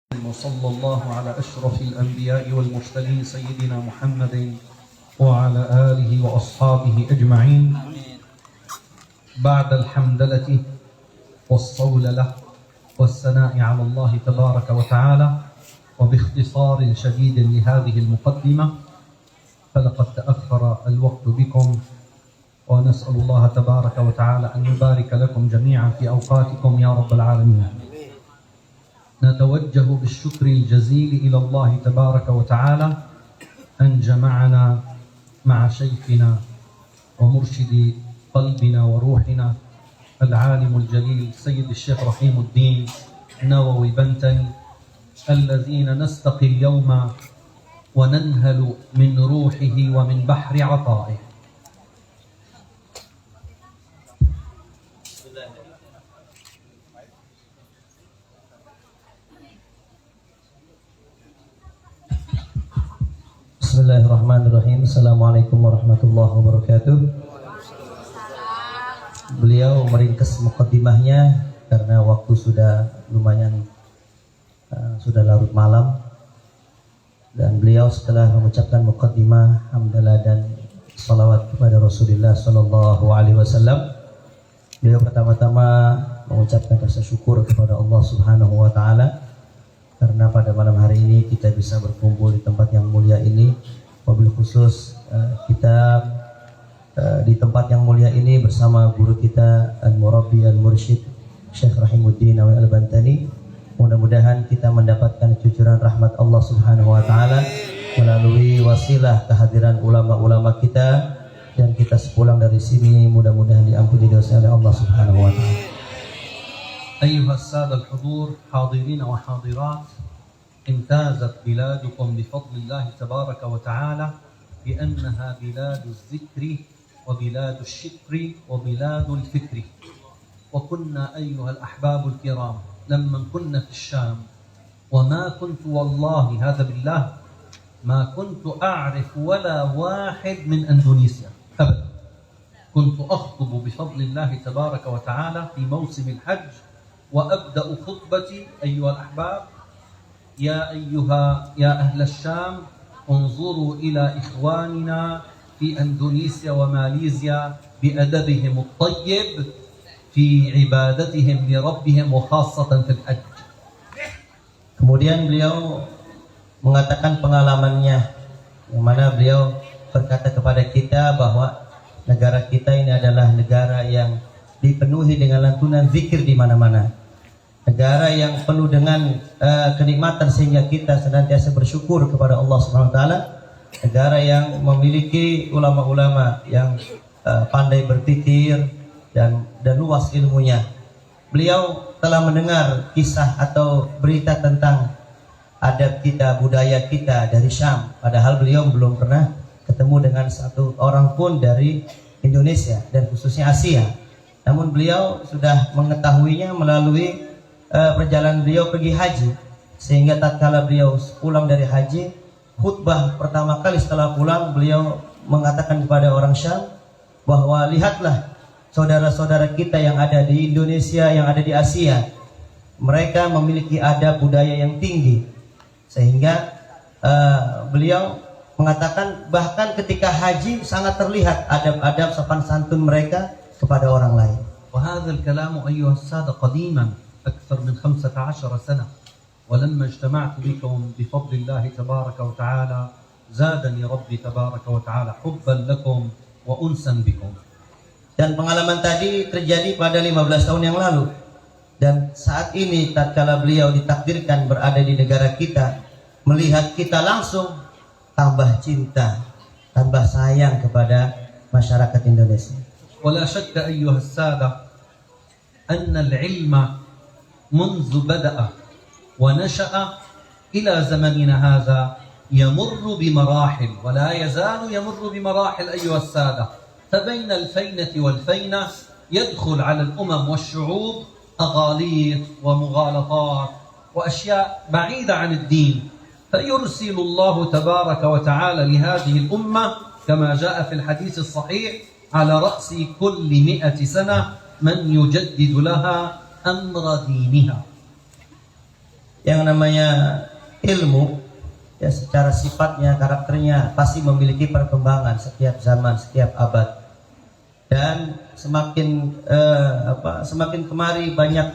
وصلى الله على أشرف الأنبياء والمرسلين سيدنا محمد وعلى آله وأصحابه أجمعين. بعد الحمدلة والصولة والثناء على الله تبارك وتعالى، وباختصار شديد لهذه المقدمة، فلقد تأخر الوقت بكم، ونسأل الله تبارك وتعالى أن يبارك لكم جميعا في أوقاتكم يا رب العالمين. نتوجه بالشكر الجزيل إلى الله تبارك وتعالى أن جمعنا مع شيخنا ومرشد قلبنا وروحنا العالم الجليل سيد الشيخ رحيم الدين نووي بنتني، الذين نستقي اليوم وننهل من روحه ومن بحر عطائه. Bismillahirrahmanirrahim. Assalamualaikum warahmatullahi wabarakatuh. Beliau meringkas mukaddimahnya karena waktu sudah lumayan sudah larut malam, dan beliau setelah mengucapkan mukaddimah hamdalah dan salawat kepada Rasulullah sallallahu alaihi wasallam, beliau pertama-tama mengucapkan rasa syukur kepada Allah Subhanahu wa taala karena pada malam hari ini kita bisa berkumpul di tempat yang mulia ini. Wabil khusus kita di tempat yang mulia ini bersama guru kita Al-Murabbi Al-Mursyid Syekh Rahimuddin Nawawi Al-Bantani. Mudah-mudahan kita mendapatkan cucuran rahmat Allah Subhanahu wa taala melalui wasilah kehadiran ulama-ulama kita, dan kita sepulang dari sini mudah-mudahan diampuni dosa oleh Allah Subhanahu wa taala. أيها السادة الحضور حاضرين وحاضرات، امتازت بلادكم بفضل الله تبارك وتعالى بأنها بلاد الذكر وبلاد الشكر وبلاد الفكر. وكنا أيها الأحباب الكرام لما كنا في الشام، وما كنت والله هذا بالله ما كنت أعرف ولا واحد من أندونيسيا أبدا. كنت أخطب بفضل الله تبارك وتعالى في موسم الحج، وأبدأ خطبتي أيها الأحباب يا أهل الشام، انظروا إلى إخواننا في أندونيسيا وماليزيا بأدبهم الطيب في عبادتهم لربهم وخاصة في الحج. Kemudian beliau mengatakan pengalamannya, yang mana beliau berkata kepada kita bahwa negara kita ini adalah negara yang dipenuhi dengan lantunan zikir di mana-mana, negara yang penuh dengan kenikmatan sehingga kita senantiasa bersyukur kepada Allah Subhanahu wa taala, negara yang memiliki ulama-ulama yang pandai berpikir dan luas ilmunya. Beliau telah mendengar kisah atau berita tentang adab kita, budaya kita dari Syam, padahal beliau belum pernah ketemu dengan satu orang pun dari Indonesia dan khususnya Asia. Namun beliau sudah mengetahuinya melalui perjalanan beliau pergi haji, sehingga tatkala beliau pulang dari haji, khutbah pertama kali setelah pulang beliau mengatakan kepada orang Syam bahwa lihatlah saudara-saudara kita yang ada di Indonesia, yang ada di Asia, mereka memiliki adab budaya yang tinggi, sehingga beliau mengatakan bahkan ketika haji sangat terlihat adab-adab sopan santun mereka kepada orang lain. وهذا الكلام أيها السادة قديما أكثر من 15 سنة، ولما اجتمعت بكم بفضل الله تبارك وتعالى زادني ربي تبارك وتعالى حبا لكم وأنسا بكم. Dan pengalaman tadi terjadi pada 15 tahun yang lalu, dan saat ini tatkala beliau ditakdirkan berada di negara kita, melihat kita langsung tambah cinta, tambah sayang kepada masyarakat Indonesia. ولا شك أيها السادة أن العلم منذ بدأ ونشأ إلى زمننا هذا يمر بمراحل، ولا يزال يمر بمراحل أيها السادة. فبين الفينة والفينة يدخل على الأمم والشعوب أغاليط ومغالطات وأشياء بعيدة عن الدين، فيرسل الله تبارك وتعالى لهذه الأمة كما جاء في الحديث الصحيح على رأس كل 100 سنة من يجدد لها أمر دينها. yang namanya ilmu ya secara sifatnya, karakternya pasti memiliki perkembangan setiap zaman, setiap abad. Dan semakin kemari banyak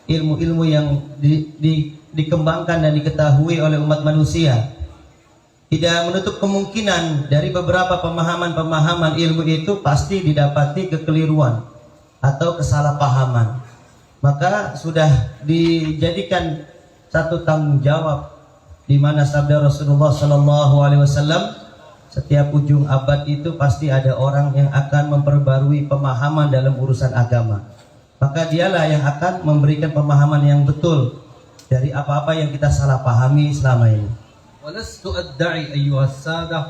ilmu-ilmu yang dikembangkan dan diketahui oleh umat manusia. Tidak menutup kemungkinan dari beberapa pemahaman-pemahaman ilmu itu pasti didapati kekeliruan atau kesalahpahaman. Maka sudah dijadikan satu tanggung jawab di mana sabda Rasulullah SAW, setiap ujung abad itu pasti ada orang yang akan memperbarui pemahaman dalam urusan agama. Maka dialah yang akan memberikan pemahaman yang betul dari apa-apa yang kita salah pahami selama ini. ولست أدعي أيها السادة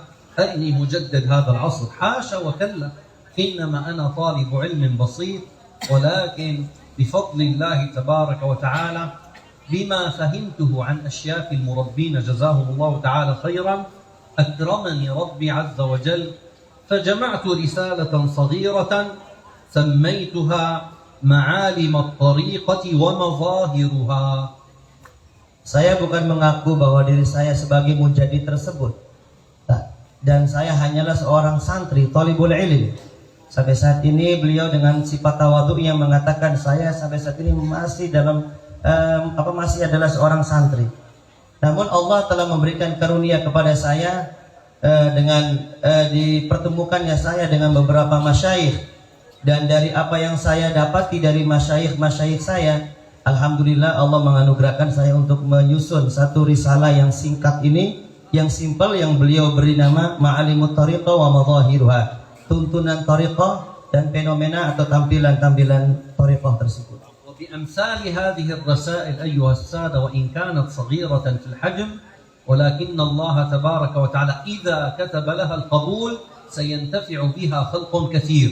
أني مجدد هذا العصر، حاشا وكلا، إنما أنا طالب علم بسيط، ولكن بفضل الله تبارك وتعالى بما فهمته عن أشياخ المربين جزاهم الله تعالى خيرا أكرمني ربي عز وجل فجمعت رسالة صغيرة سميتها معالم الطريقة ومظاهرها. Saya bukan mengaku bahwa diri saya sebagai mujadid tersebut, dan saya hanyalah seorang santri, thalibul ilm. Sampai saat ini beliau dengan sifat tawadhu'nya mengatakan saya sampai saat ini masih masih adalah seorang santri. Namun Allah telah memberikan karunia kepada saya dengan dipertemukannya saya dengan beberapa masyayikh, dan dari apa yang saya dapati dari masyayikh saya, alhamdulillah Allah menganugerahkan saya untuk menyusun satu risalah yang singkat ini, yang simpel, yang beliau beri nama Ma'alimut Thariqah wa Madhahiruha, tuntunan thariqah dan fenomena atau tampilan-tampilan thariqah tersebut. وبأمثال هذه الرسائل أيها السادة وإن كانت صغيرة في الحجم ولكن الله تبارك وتعالى إذا كتب لها القبول سينتفع بها خلق كثير.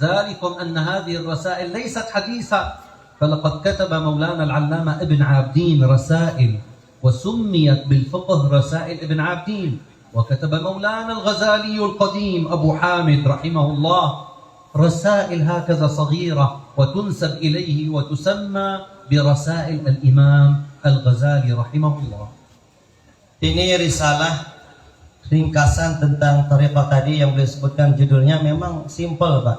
ذلكم أن هذه الرسائل ليست حديثة، فلقد كتب مولانا العلامة ابن عابدين رسائل وسميت بالفقه رسائل ابن عابدين، وكتب مولانا الغزالي القديم أبو حامد رحمه الله رسائل هكذا صغيرة وتنسب إليه وتسمى برسائل الإمام الغزالي رحمه الله. Ini risalah ringkasan tentang thariqah tadi yang beliau sebutkan, judulnya memang simpel Pak,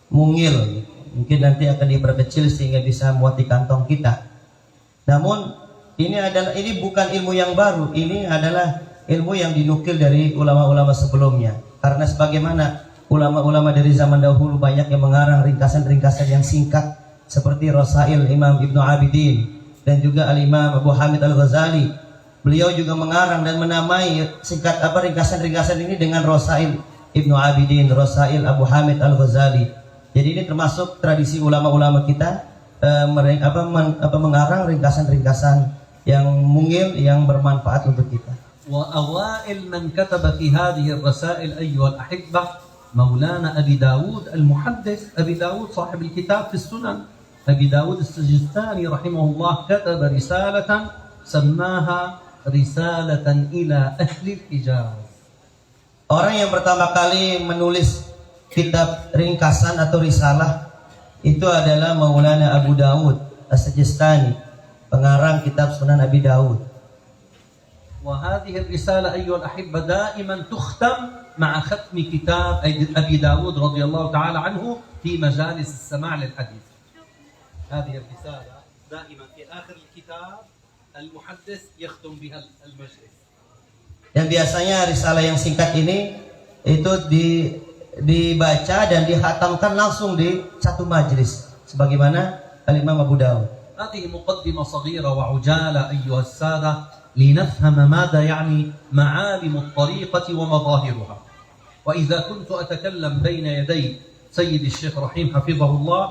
mungil. Mungkin nanti akan diperkecil sehingga bisa muat di kantong kita. Namun ini bukan ilmu yang baru, ini adalah ilmu yang dinukil dari ulama-ulama sebelumnya. Karena sebagaimana ulama-ulama dari zaman dahulu banyak yang mengarang ringkasan-ringkasan yang singkat seperti Rasail Imam Ibnu Abidin dan juga Al-Imam Abu Hamid Al-Ghazali. Beliau juga mengarang dan menamai ringkasan-ringkasan ini dengan Rasail Ibnu Abidin, Rasail Abu Hamid Al-Ghazali. Jadi ini termasuk tradisi ulama-ulama kita mengarang ringkasan-ringkasan yang mungil, yang bermanfaat untuk kita. وأوائل من كتب في هذه الرسائل أيها الأحبة مولانا أبي داود المحدث، أبي داود صاحب الكتاب في السنن، أبي داود السجستاني رحمه الله كتب رسالة سماها رسالة إلى أهل الحجاز. Orang yang pertama kali menulis kitab ringkasan atau risalah itu adalah Maulana Abu Dawud As-Sijistani, pengarang kitab Sunan Abi Dawud. وهذه الرسالة أيها الأحبة دائما تختم مع ختم كتاب أبي داود رضي الله تعالى عنه في مجالس السماع للحديث. هذه الرسالة دائما في آخر الكتاب المحدث يختم بها المجلس. Yang biasanya risalah yang singkat ini itu dibaca dan dihatamkan langsung di satu majlis sebagaimana Al-Imam Abu Dawud. هذه مقدمة صغيرة وعجالة أيها السادة لنفهم ماذا يعني معالم الطريقة ومظاهرها. وإذا كنت أتكلم بين يدي سيد الشيخ رحيم حفظه الله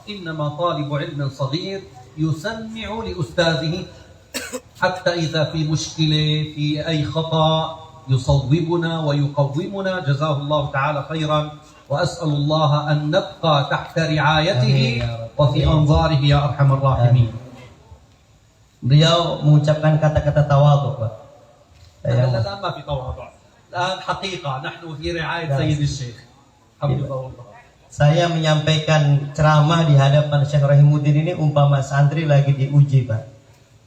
إنما طالب علم صغير يسمع لأستاذه حتى إذا في مشكلة في أي خطأ يصوبنا ويقومنا جزاه الله تعالى خيرا، وأسأل الله أن نبقى تحت رعايته وفي أنظاره يا أرحم الراحمين. Beliau mengucapkan kata-kata tawadhu, Pak. الآن ما في تواضع، الآن حقيقة نحن في رعاية سيد الشيخ حفظه الله. Saya menyampaikan ceramah di hadapan Syekh Rahimuddin ini umpama santri lagi diuji, Pak.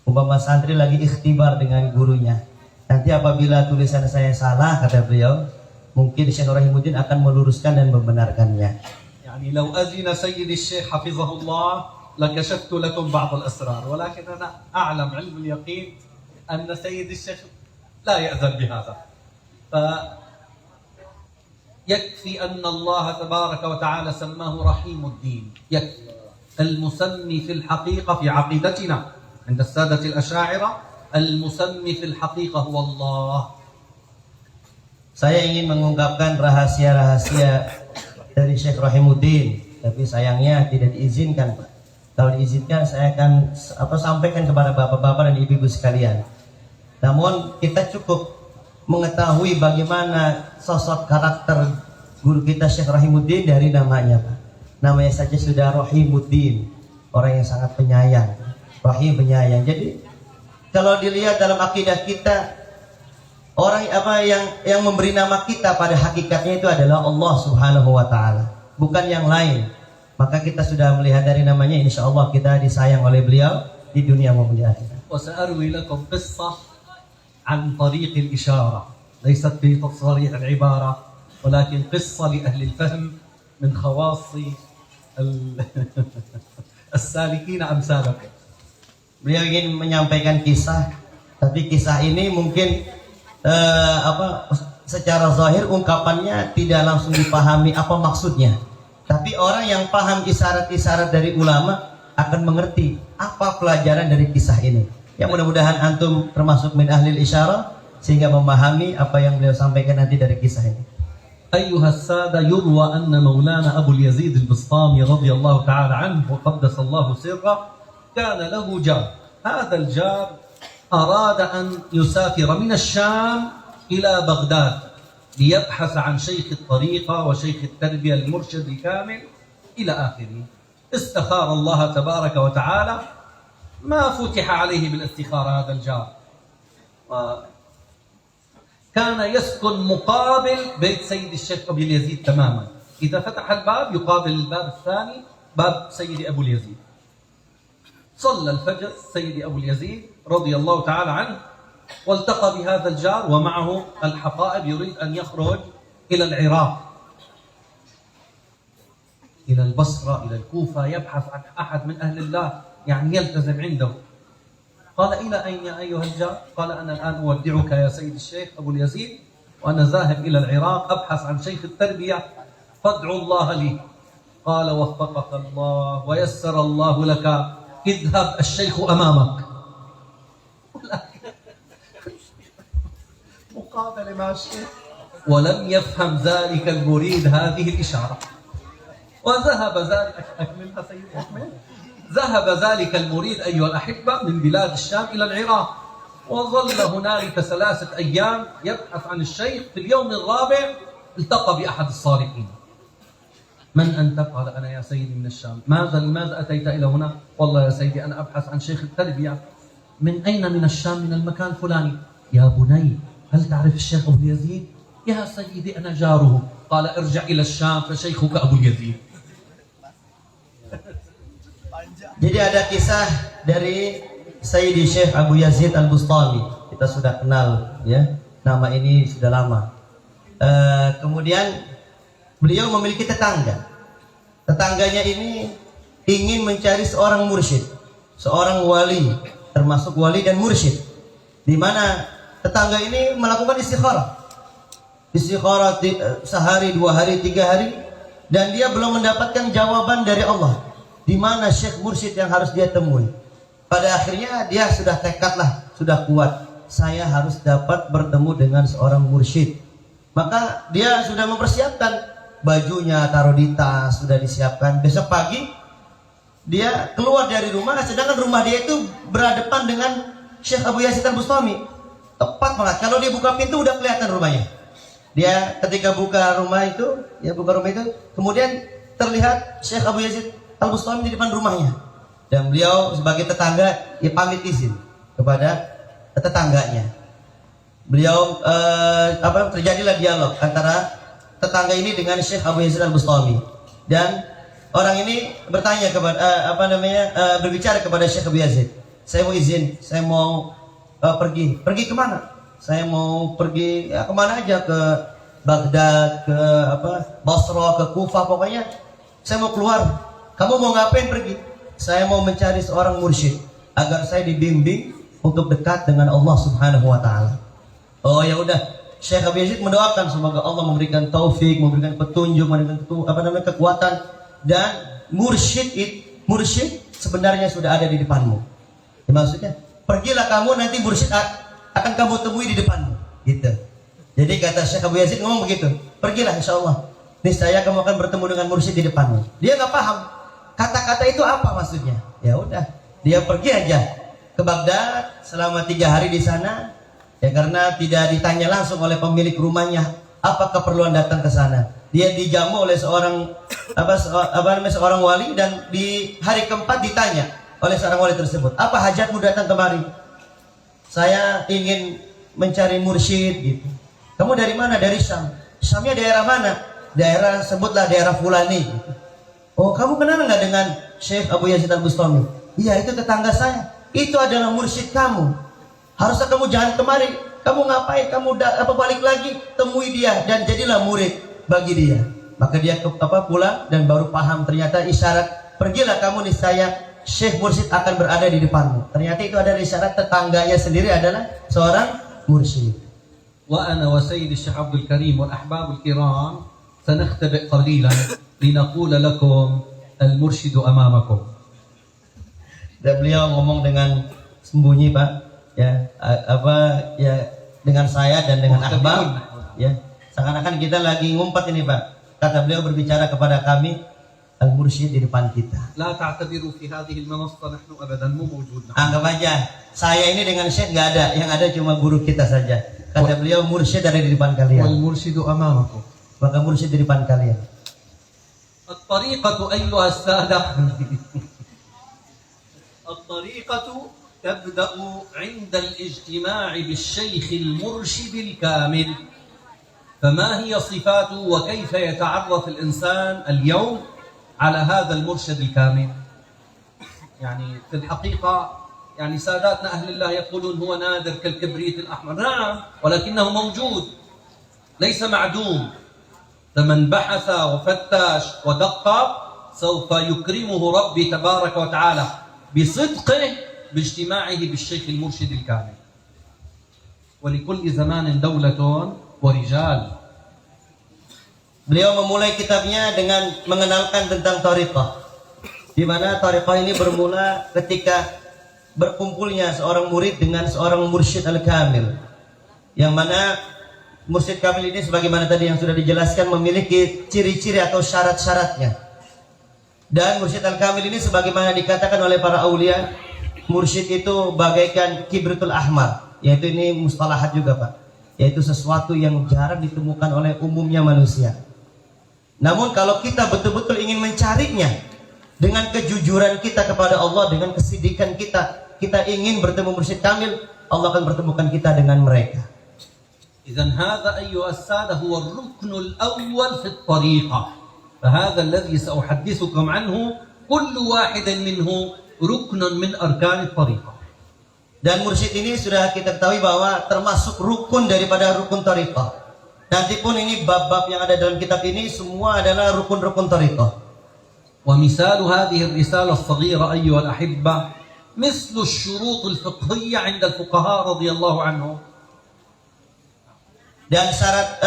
Umpama santri lagi ikhtibar dengan gurunya. Nanti apabila tulisan saya salah, kata beliau, mungkin Syekh Rahimuddin akan meluruskan dan membenarkannya. يعني لو أذن سيدي الشيخ حفظه الله لكشفت لكم بعض الأسرار، ولكن أنا أعلم علم اليقين أن سيدي الشيخ لا يأذن بهذا. فيكفي أن الله تبارك وتعالى سماه رحيم الدين، يكفي. المسمي في الحقيقة في عقيدتنا عند السادة الأشاعرة، المسمي في الحقيقة هو الله. Saya ingin mengungkapkan rahasia-rahasia dari Syekh Rahimuddin, tapi sayangnya tidak diizinkan, Pak. Kalau diizinkan saya akan sampaikan kepada bapak-bapak dan ibu-ibu sekalian. Namun kita cukup mengetahui bagaimana sosok karakter guru kita Syekh Rahimuddin dari namanya, Pak. Namanya saja sudah Rahimuddin, orang yang sangat penyayang. Rahim, penyayang. Jadi kalau dilihat dalam akidah kita, orang yang memberi nama kita pada hakikatnya itu adalah Allah Subhanahu wa taala, bukan yang lain. Maka kita sudah melihat dari namanya, insya Allah kita disayang oleh beliau di dunia maupun di akhirat. وسأروي لكم قصة عن طريق الإشارة، ليست في تصريح العبارة، ولكن قصة لأهل الفهم من خواص السالكين أمثالكم. Beliau ingin menyampaikan kisah, tapi kisah ini mungkin secara zahir ungkapannya tidak langsung dipahami apa maksudnya. Tapi orang yang paham isyarat-isyarat dari ulama akan mengerti apa pelajaran dari kisah ini. Ya, mudah-mudahan antum termasuk min ahlil isyarah sehingga memahami apa yang beliau sampaikan nanti dari kisah ini. أيها السادة، يروى أن مولانا أبو اليزيد البسطامي رضي الله تعالى عنه وقدس الله سره كان له جار. هذا الجار أراد أن يسافر من الشام إلى بغداد ليبحث عن شيخ الطريقة وشيخ التربية المرشد الكامل إلى آخره. استخار الله تبارك وتعالى، ما فتح عليه بالاستخارة هذا الجار، كان يسكن مقابل بيت سيد الشيخ أبو اليزيد تماما. إذا فتح الباب يقابل الباب الثاني باب سيدي أبو اليزيد. صلى الفجر سيدي أبو اليزيد رضي الله تعالى عنه، والتقى بهذا الجار ومعه الحقائب، يريد أن يخرج إلى العراق، إلى البصرة، إلى الكوفة، يبحث عن أحد من أهل الله يعني يلتزم عنده. قال: إلى أين يا أيها الجار؟ قال: أنا الآن أودعك يا سيد الشيخ أبو اليزيد، وأنا ذاهب إلى العراق أبحث عن شيخ التربية، فادعو الله لي. قال: وفقك الله ويسر الله لك، اذهب الشيخ أمامك. مقابلة مع الشيخ، ولم يفهم ذلك المريد هذه الإشارة، وذهب ذلك. أكملها سيدي، أكمل. ذهب ذلك المريد أيها الأحبة من بلاد الشام إلى العراق، وظل هنالك 3 أيام يبحث عن الشيخ. في اليوم الرابع التقى بأحد الصالحين. من أنت؟ قال: أنا يا سيدي من الشام. لماذا أتيت إلى هنا؟ والله يا سيدي أنا أبحث عن شيخ التربية. من أين؟ من الشام، من المكان الفلاني. يا بني، هل تعرف الشيخ أبو اليزيد؟ يا سيدي أنا جاره. قال: ارجع إلى الشام فشيخك أبو اليزيد. Jadi ada kisah dari Sayyidi Syekh Abu Yazid Al-Bustami. Kita sudah kenal, ya, nama ini sudah lama. Kemudian beliau memiliki tetangga. Tetangganya ini ingin mencari seorang mursyid, seorang wali, termasuk wali dan mursyid, di mana tetangga ini melakukan istikharah sehari, 2 hari, 3 hari, dan dia belum mendapatkan jawaban dari Allah di mana syekh mursyid yang harus dia temui. Pada akhirnya dia sudah tekadlah, sudah kuat, saya harus dapat bertemu dengan seorang mursyid. Maka dia sudah mempersiapkan bajunya, taruh di tas, sudah disiapkan. Besok pagi dia keluar dari rumah, sedangkan rumah dia itu berhadapan dengan Syekh Abu Yazid Al-Bustami. Tepat banget, kalau dia buka pintu udah kelihatan rumahnya. Dia ketika buka rumah itu, kemudian terlihat Syekh Abu Yazid Al-Bustami di depan rumahnya. Dan beliau sebagai tetangga, ya pamit izin kepada tetangganya. Beliau terjadilah dialog antara tetangga ini dengan Syekh Abu Yazid Al-Bustami. Dan orang ini bertanya kepada berbicara kepada Syekh Abu Yazid, saya mau izin, saya mau pergi kemana? Saya mau pergi ya kemana aja, ke Baghdad, ke Basra, ke Kufah, pokoknya saya mau keluar. Kamu mau ngapain pergi? Saya mau mencari seorang mursyid agar saya dibimbing untuk dekat dengan Allah Subhanahu wa taala. Oh ya udah, Syekh Abu Yazid mendoakan semoga Allah memberikan taufik, memberikan petunjuk, memberikan kekuatan, dan mursyid sebenarnya sudah ada di depanmu. Ya, maksudnya, pergilah kamu, nanti mursyid akan kamu temui di depanmu, gitu. Jadi kata Syekh Abu Yazid ngomong begitu, pergilah insya Allah, niscaya kamu akan bertemu dengan mursyid di depanmu. Dia nggak paham kata-kata itu apa maksudnya. Ya udah, dia pergi aja ke Baghdad selama 3 hari di sana. Ya karena tidak ditanya langsung oleh pemilik rumahnya apa keperluan datang ke sana. Dia dijamu oleh seorang seorang wali, dan di hari keempat ditanya oleh seorang wali tersebut, apa hajatmu datang kemari? Saya ingin mencari mursyid, gitu. Kamu dari mana? Dari Syam. Syamnya daerah mana? Daerah, sebutlah daerah Fulani. Oh, kamu kenal nggak dengan Syekh Abu Yazid Al-Bustami? Iya, itu tetangga saya. Itu adalah mursyid kamu. Harusnya kamu jangan kemari. Kamu ngapain? Kamu balik lagi, temui dia dan jadilah murid bagi dia. Maka dia pulang dan baru paham ternyata isyarat, pergilah kamu, niscaya Syekh Mursyid akan berada di depanmu. Ternyata itu adalah isyarat tetangganya sendiri adalah seorang mursyid. وأنا وسيد الشيخ عبد الكريم والأحباب الكرام سنختبئ قليلا لنقول لكم المرشد أمامكم. Dan beliau ngomong dengan sembunyi, Pak, ya dengan saya dan dengan ahbab, ya seakan-akan kita lagi ngumpet ini, Pak. Kata beliau berbicara kepada kami, al-mursyid di depan kita. لا تعتبروا في هذه المنصة نحن أبدا مو موجود. Anggap aja saya ini dengan syekh nggak ada, yang ada cuma guru kita saja. Kata beliau, mursyid ada di depan kalian. والمرشد أمامكم. Maka mursyid di depan kalian. الطريقة أيها السادة الطريقة تبدأ عند الاجتماع بالشيخ المرشد الكامل. فما هي صفاته وكيف يتعرف الإنسان اليوم على هذا المرشد الكامل؟ يعني في الحقيقة يعني ساداتنا أهل الله يقولون هو نادر كالكبريت الأحمر. نعم، ولكنه موجود ليس معدوم. فمن بحث وفتش ودقق سوف يكرمه ربي تبارك وتعالى بصدقه باجتماعه بالشيخ المرشد الكامل. ولكل زمان دولة ورجال. Beliau memulai kitabnya dengan mengenalkan tentang thariqah, di mana thariqah ini bermula ketika berkumpulnya seorang murid dengan seorang mursyid al-kamil, yang mana mursyid kamil ini sebagaimana tadi yang sudah dijelaskan memiliki ciri-ciri atau syarat-syaratnya. Dan mursyid al-kamil ini sebagaimana dikatakan oleh para aulia, mursyid itu bagaikan kibritul ahmar, yaitu ini mustalahat juga, Pak, yaitu sesuatu yang jarang ditemukan oleh umumnya manusia. Namun kalau kita betul-betul ingin mencarinya dengan kejujuran kita kepada Allah, dengan kesidikan kita ingin bertemu mursyid kamil, Allah akan pertemukan kita dengan mereka. إذن هذا أيها السادة هو الركن الأول في الطريقة. فهذا الذي سأحدثكم عنه كل واحد منه ركن من أركان الطريقة. Dan mursyid ini sudah kita ketahui bahwa termasuk rukun daripada rukun thariqah. Nanti pun ini bab-bab yang ada dalam kitab ini semua adalah rukun-rukun thariqah. ومثال هذه الرسالة الصغيرة أيها الأحبة مثل الشروط الفقهية عند الفقهاء رضي الله عنهم. Dan syarat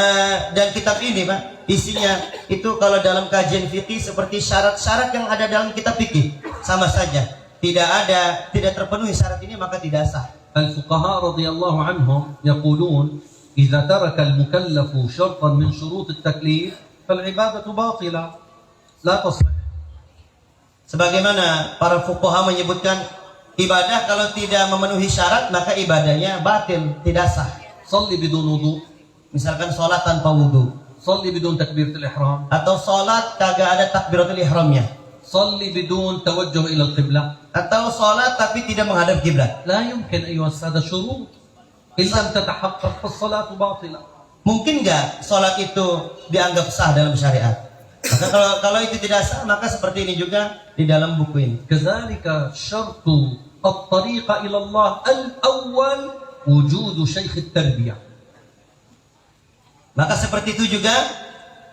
dan kitab ini, Pak, isinya itu kalau dalam kajian fikih seperti syarat-syarat yang ada dalam kitab fikih, sama saja. Tidak terpenuhi syarat ini maka tidak sah. الفقهاء رضي الله عنهم يقولون إذا ترك المكلف شرطا من شروط التكليف فالعبادة باطلة لا تصح. Sebagaimana para fuqaha menyebutkan, ibadah kalau tidak memenuhi syarat maka ibadahnya batil, tidak sah. صلي بدون وضوء. Misalkan sholat tanpa wudhu, صلي بدون تكبيرة الإحرام. atau sholat kagak ada takbiratul ihramnya, صلي بدون توجه إلى القبلة. atau sholat tapi tidak menghadap kiblat. لا يمكن أيها السادة شروط إن لم تتحقق فالصلاة باطلة. Mungkin nggak sholat itu dianggap sah dalam syariat? Maka kalau itu tidak sah, maka seperti ini juga di dalam buku ini. كذلك شرط الطريق إلى الله الأول وجود شيخ التربية. Maka seperti itu juga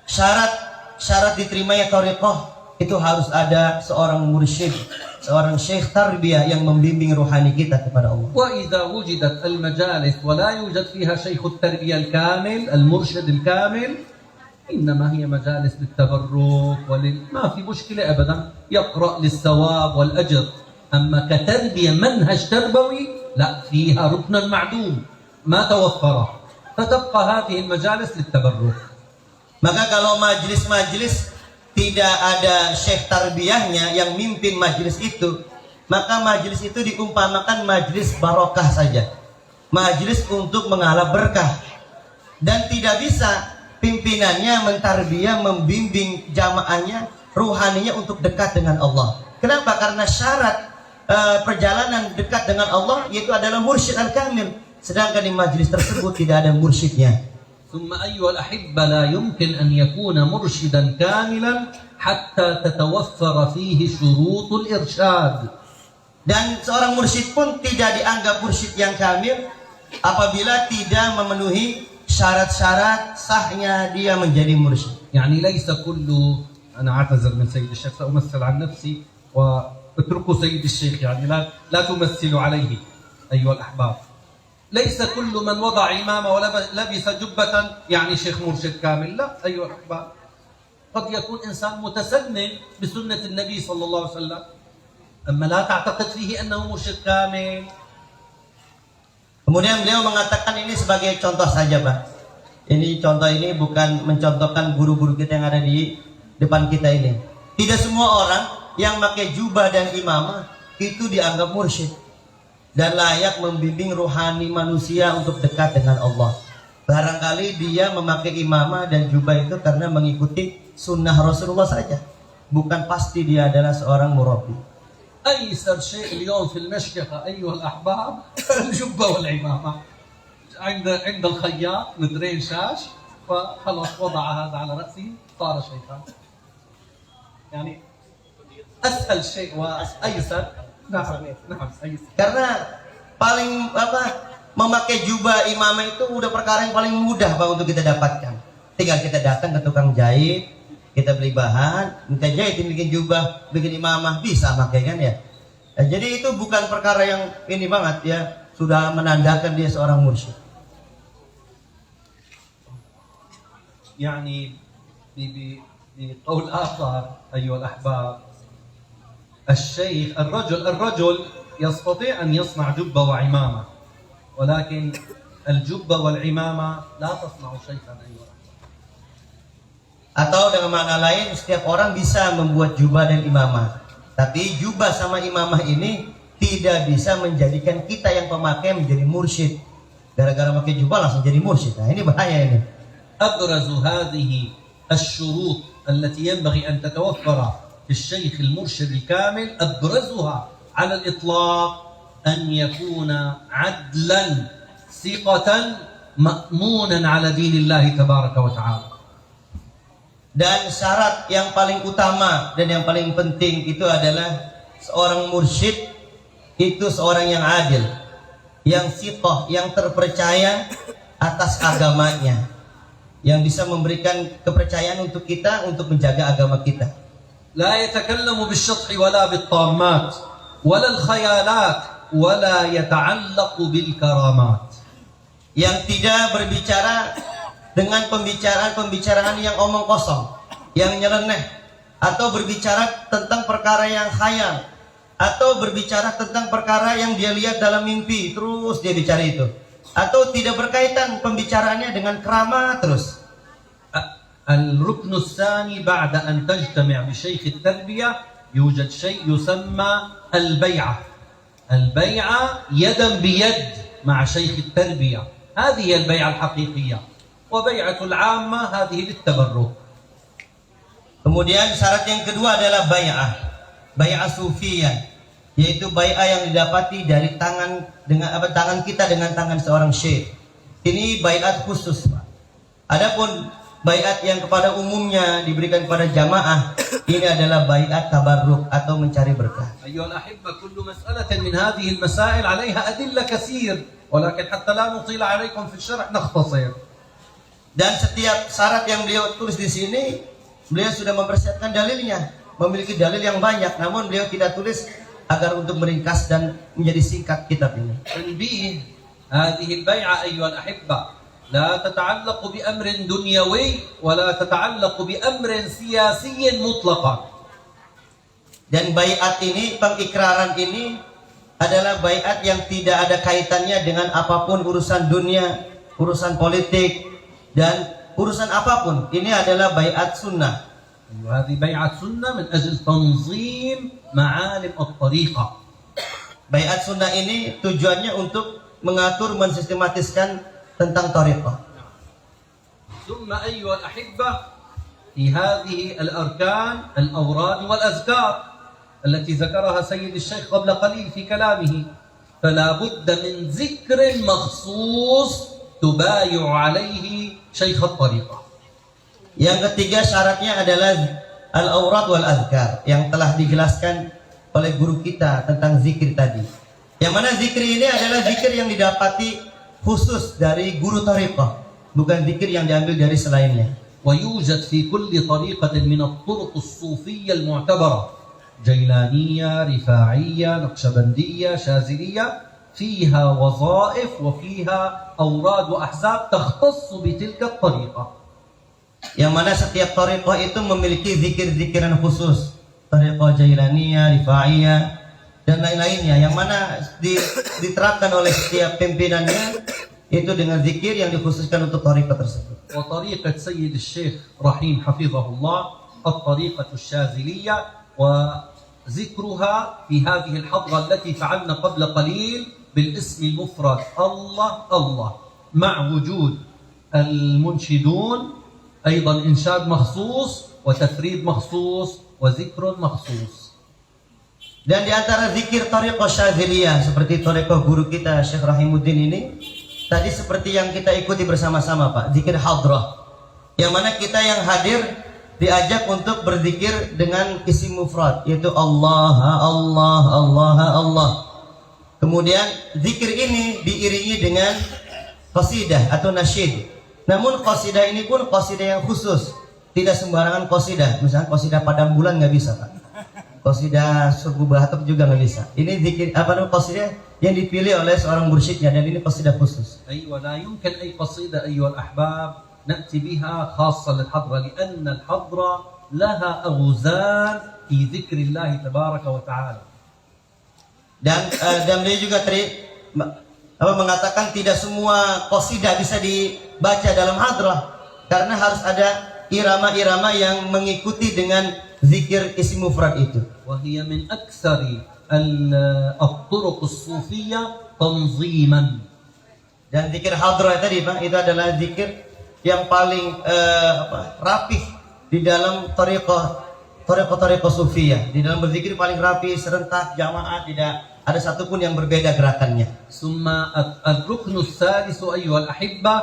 syarat diterimanya thariqah itu harus ada seorang mursyid, seorang syekh tarbiyah yang membimbing rohani kita kepada Allah. وإذا وجدت المجالس ولا يوجد فيها شيخ التربية الكامل المرشد الكامل إنما هي مجالس للتبرك ما في مشكلة أبدا، يقرأ للثواب والأجر. أما كتربية منهج تربوي لا، فيها ركن معدوم ما توفر، فتبقى هذه المجالس للتبرك. Maka kalau majlis-majlis tidak ada syekh tarbiyahnya yang mimpin majlis itu, maka majlis itu diumpamakan majlis barokah saja, majlis untuk mengalap berkah, dan tidak bisa pimpinannya mentarbiyah, membimbing jamaahnya, ruhaninya untuk dekat dengan Allah. Kenapa? Karena syarat perjalanan dekat dengan Allah yaitu adalah mursyid al-kamil, sedangkan di majlis tersebut tidak ada mursyidnya. ثم أيها الأحبة لا يمكن أن يكون مرشدا كاملا حتى تتوفر فيه شروط الإرشاد. Dan seorang mursyid pun tidak dianggap mursyid yang kamil apabila tidak memenuhi syarat-syarat sahnya dia menjadi mursyid. يعني ليس كل، أنا أعتذر من سيد الشيخ سأمثل عن نفسي واتركوا سيد الشيخ، يعني لا تمثلوا عليه أيها الأحباب. ليس كل من وضع عمامة ولبس جبة يعني شيخ مرشد كامل، لا أيها الأحباب. قد يكون إنسان متسنن بسنة النبي صلى الله عليه وسلم، أما لا تعتقد فيه أنه مرشد كامل. Kemudian beliau mengatakan ini sebagai contoh saja, Pak. Ini contoh ini bukan mencontohkan guru-guru kita yang ada di depan kita ini. Tidak semua orang yang pakai jubah dan imamah itu dianggap mursyid dan layak membimbing rohani manusia untuk dekat dengan Allah. Barangkali dia memakai imamah dan jubah itu karena mengikuti sunnah Rasulullah saja, bukan pasti dia adalah seorang murabbi. أيسر شيء اليوم في المشيخة أيها الأحباب الجبة والعمامة. عند الخياط مدرين شاش فخلاص وضع هذا على رأسه صار شيخا. يعني أسهل شيء وأيسر. نعم أيسر. Karena paling memakai jubah imamah itu udah perkara yang paling mudah Pak untuk kita dapatkan. Tinggal kita datang ke tukang jahit, kita beli bahan, minta jahitin bikin jubah, bikin imamah, bisa pakai kan ya. Jadi itu bukan perkara yang ini banget ya, sudah menandakan dia seorang mursyid. يعني بقول آخر أيها الأحباب، الشيخ الرجل يستطيع أن يصنع جبة وعمامة، ولكن الجبة والعمامة لا تصنع شيئا أيها الأحباب. Atau dengan makna lain, setiap orang bisa membuat jubah dan imamah, tapi jubah sama imamah ini tidak bisa menjadikan kita yang pemakai menjadi mursyid. Gara-gara pakai jubah langsung jadi mursyid. Nah ini bahaya ini. أبرز هذه الشروط التي ينبغي أن تتوفر في الشيخ المرشد الكامل، أبرزها على الإطلاق أن يكون عدلا ثقة مأمونا على دين الله تبارك وتعالى. Dan syarat yang paling utama dan yang paling penting itu adalah seorang mursyid itu seorang yang adil, yang thiqah, yang terpercaya atas agamanya, yang bisa memberikan kepercayaan untuk kita untuk menjaga agama kita. لا يتكلم بالشطح ولا بالطامات ولا الخيالات ولا يتعلق بالكرامات. Yang tidak berbicara dengan pembicaraan yang omong kosong, yang nyeleneh, atau berbicara tentang perkara yang khayal, atau berbicara tentang perkara yang dia lihat dalam mimpi, terus dia bicara itu, atau tidak berkaitan pembicaraannya dengan keramat terus. الركن الثاني بعد أن تجتمع بشيخ التربية يوجد شيء يسمى البيعة. البيعة يدا بيد مع شيخ التربية، هذه هي البيعة الحقيقية. وبيعة العامة هذه للتبرك. Kemudian syarat yang kedua adalah bai'ah sufiyah, yaitu bai'ah yang didapati dari tangan kita dengan tangan seorang syekh. Ini bai'at khusus, Pak. Adapun baiat yang kepada umumnya diberikan kepada jamaah, ini adalah baiat tabarruk atau mencari berkah. أيها الأحبة كل مسألة من هذه المسائل عليها أدلة كثير ولكن حتى لا نطيل عليكم في الشرح نختصر. Dan setiap syarat yang beliau tulis di sini, beliau sudah mempersiapkan dalilnya, memiliki dalil yang banyak, namun beliau tidak tulis agar untuk meringkas dan menjadi singkat kitab ini. تنبيه هذه البيعة أيها الأحبة لا تتعلق بأمر دنيوي ولا تتعلق بأمر سياسي مطلقا. Dan baiat ini, pengikraran ini adalah baiat yang tidak ada kaitannya dengan apapun urusan dunia, urusan politik, dan urusan apapun. Ini adalah baiat sunnah. وهذه بيعة سنة من أجل تنظيم معالم الطريقة. Baiat sunnah ini tujuannya untuk mengatur, mensistematiskan tentang thariqah. ثم أيها الأحبة في هذه الأركان الأوراد والأذكار التي ذكرها سيد الشيخ قبل قليل في كلامه فلا بد من ذكر مخصوص تبايع عليه شيخ الطريقة. Yang ketiga syaratnya adalah al-awrad wal azkar yang telah dijelaskan oleh guru kita tentang zikir tadi. Yang mana zikir ini adalah zikir yang didapati khusus dari guru thariqah, bukan zikir yang diambil dari selainnya. ويوجد في كل طريقة من الطرق الصوفية المعتبرة جيلانية، رفاعية، نقشبندية، شاذلية فيها وظائف وفيها أوراد وأحزاب تختص بتلك الطريقة. Yang mana setiap thariqah itu memiliki zikir-zikiran khusus, thariqah jailaniyah, rifaiyah, dan lain-lainnya, yang mana diterapkan oleh setiap pimpinannya itu dengan zikir yang dikhususkan untuk thariqah tersebut. وطريقة سيد الشيخ رحيم حفظه الله الطريقة الشاذلية وذكرها في هذه الحضرة التي فعلنا قبل قليل بالاسم المفرد الله الله مع وجود المنشدون أيضا إنشاد مخصوص وتفريد مخصوص وذكر مخصوص. Dan di antara zikir thariqah syadziliyah seperti thariqah guru kita Syekh Rahimuddin ini, tadi seperti yang kita ikuti bersama-sama Pak, zikir hadrah, yang mana kita yang hadir diajak untuk berzikir dengan isim mufrad, yaitu Allah, Allah, Allah, Allah. Kemudian zikir ini diiringi dengan qasidah atau nasyid. Namun qasidah ini pun qasidah yang khusus, tidak sembarangan qasidah. Misalnya qasidah padang bulan nggak bisa Pak, qasidah suku Batak juga nggak bisa. Ini zikir qasidah yang dipilih oleh seorang mursyidnya, dan ini qasidah khusus. أيوة لا يمكن أي قصيدة أيها الأحباب نأتي بها خاصة للحضرة لأن الحضرة لها أوزان في ذكر الله تبارك وتعالى. Dan beliau juga mengatakan tidak semua qasidah bisa dibaca dalam hadrah, karena harus ada irama-irama yang mengikuti dengan zikir isim mufrad itu. وهي من أكثر الطرق الصوفية تنظيما. Dan zikir hadrah tadi Pak, itu adalah zikir yang paling rapih di dalam thariqah sufiyah. Di dalam berzikir paling rapih, serentak, jamaah, tidak ada satupun yang berbeda gerakannya. ثم الركن الثالث أيها الأحبة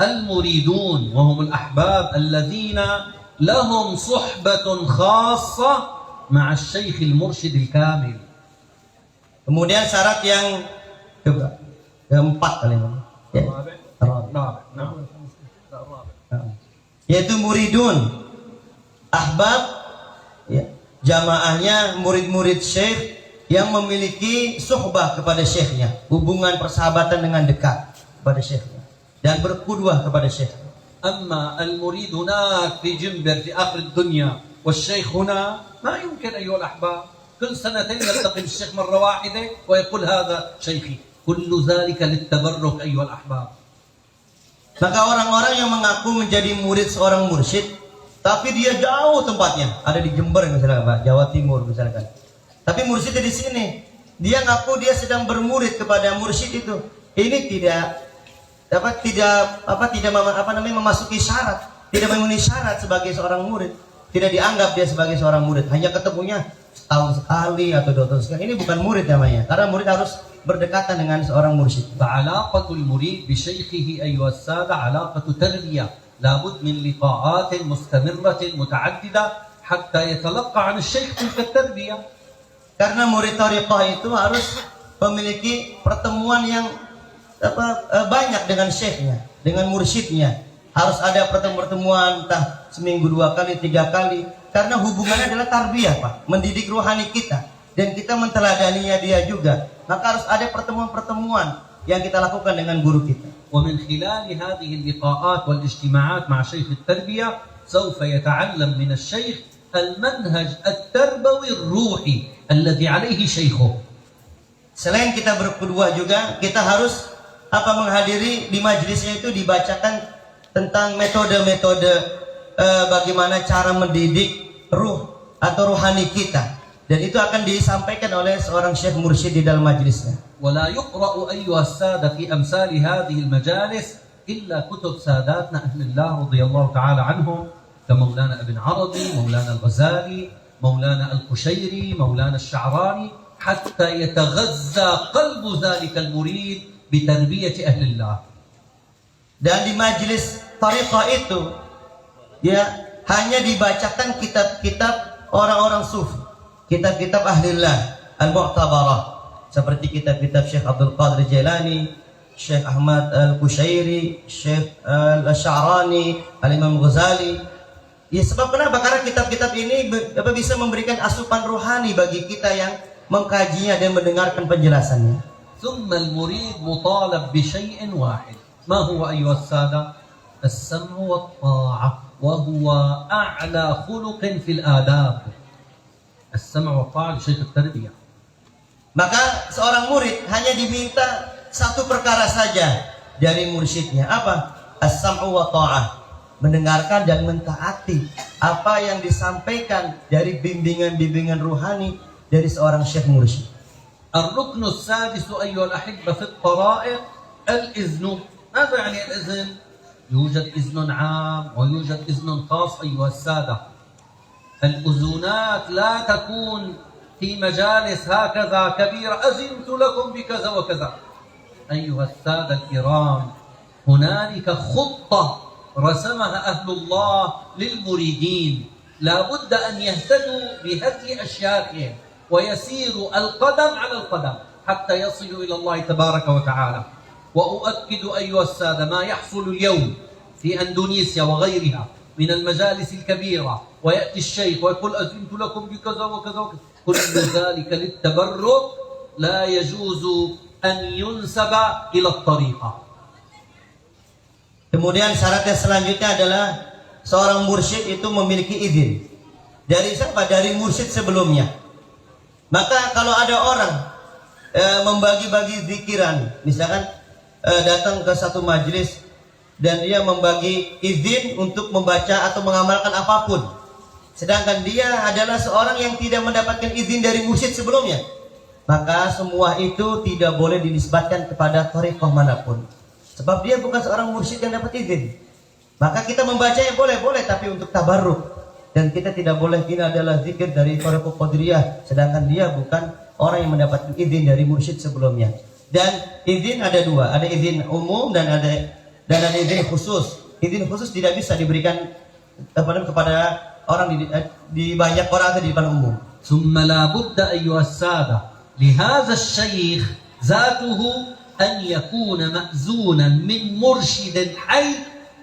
المريدون وهم الأحباب الذين لهم صحبة خاصة مع الشيخ المرشد الكامل. Kemudian syarat yang keempat kali ini, yaitu muridun, ahbab, ya, jamaahnya murid-murid syekh yang memiliki suhbah kepada syekhnya, hubungan persahabatan dengan dekat kepada syekhnya, dan berqudwah kepada syekh. أما المريد هناك في جنبر في آخر الدنيا والشيخ هنا ما يمكن أيها الأحباب كل سنتين يلتقي بالشيخ مرة واحدة ويقول هذا شيخي. كل ذلك للتبرك أيها الأحباب. Maka orang-orang yang mengaku menjadi murid seorang mursyid, tapi dia jauh tempatnya, ada di Jember misalnya Pak, Jawa Timur misalkan. Tapi mursyidnya di sini, dia ngaku dia sedang bermurid kepada mursyid itu. Ini tidak memasuki syarat, tidak memenuhi syarat sebagai seorang murid. Tidak dianggap dia sebagai seorang murid, hanya ketemunya setahun sekali atau 2 tahun sekali. Ini bukan murid namanya, karena murid harus berdekatan dengan seorang mursyid. فعلاقة المريد بشيخه أيها السادة علاقة تربية لابد من لقاءات مستمرة متعددة حتى يتلقى عن الشيخ تلك التربية. Karena murid thariqah itu harus memiliki pertemuan yang banyak dengan syekhnya, dengan mursyidnya. Harus ada pertemuan entah seminggu 2 kali, 3 kali. Karena hubungannya adalah tarbiyah, Pak, mendidik rohani kita dan kita menteladaninya dia juga. Maka harus ada pertemuan-pertemuan yang kita lakukan dengan guru kita. ومن خلال هذه اللقاءات والاجتماعات مع شيخ التربية سوف يتعلم من الشيخ المنهج التربوي الروحي الذي عليه شيخه. Selain kita berkedua juga, kita harus menghadiri di majelisnya itu dibacakan tentang metode-metode bagaimana cara mendidik ruh atau rohani kita. Dan itu akan disampaikan oleh seorang syekh mursyid di dalam majelisnya. ولا يقرأ أيها السادة في أمثال هذه المجالس إلا كتب ساداتنا أهل الله رضي الله تعالى عنهم كمولانا ابن عربي، مولانا الغزالي، مولانا القشيري، مولانا الشعراني، حتى يتغذى قلب ذلك المريد بتربية أهل الله. Dan di majelis thariqah itu ya hanya dibacakan kitab-kitab orang-orang sufi, kitab-kitab ahlillah al-mu'tabarah, seperti kitab-kitab Syekh Abdul Qadir Jailani, Syekh Ahmad Al-Qushairi, Syekh Al-Sya'rani, Al-Imam Ghazali. Ya, sebab kenapa? Karena kitab-kitab ini bisa memberikan asupan rohani bagi kita yang mengkajinya dan mendengarkan penjelasannya. ثم المريد مطالب بشيء واحد، ما هو أيها السادة؟ السمع والطاعة، وهو أعلى خلق في الآداب. السمع والطاعة لشيخ التربية. Maka seorang murid hanya diminta satu perkara saja dari mursyidnya. Apa? As-sam'u wa ta'ah. Mendengarkan dan mentaati apa yang disampaikan dari bimbingan-bimbingan rohani dari seorang syekh mursyid. الركن السادس أيها الأحبة في الطرائق الإذن. ماذا يعني الإذن؟ يوجد إذن عام ويوجد إذن خاص أيها السادة. الأذونات لا تكون في مجالس هكذا كبيرة أذنت لكم بكذا وكذا. أيها السادة الكرام، هنالك خطة رسمها أهل الله للمريدين، لا بد أن يهتدوا بهدي أشياخهم ويسيروا القدم على القدم حتى يصلوا إلى الله تبارك وتعالى. وأؤكد أيها السادة ما يحصل اليوم في أندونيسيا وغيرها من المجالس الكبيرة، ويأتي الشيخ ويقول أذنت لكم بكذا وكذا وكذا، كل ذلك للتبرك، لا يجوز أن ينسب إلى الطريقة. Kemudian syaratnya selanjutnya adalah seorang mursyid itu memiliki izin dari siapa? Dari mursyid sebelumnya. Maka kalau ada orang membagi-bagi zikiran, misalkan datang ke satu majelis dan dia membagi izin untuk membaca atau mengamalkan apapun, sedangkan dia adalah seorang yang tidak mendapatkan izin dari mursyid sebelumnya, maka semua itu tidak boleh dinisbatkan kepada thariqah manapun, sebab dia bukan seorang mursyid yang dapat izin. Maka kita membacanya boleh, tapi untuk tabarruk. Dan kita tidak boleh, ini adalah zikir dari thariqah qadiriyah, sedangkan dia bukan orang yang mendapatkan izin dari mursyid sebelumnya. Dan izin ada dua, ada izin umum dan ada izin khusus. Izin khusus tidak bisa diberikan kepada orang di banyak orang atau di depan umum. ثم لا بد أيها السادة لهذا الشيخ ذاته أن يكون مأذونا من مرشد حي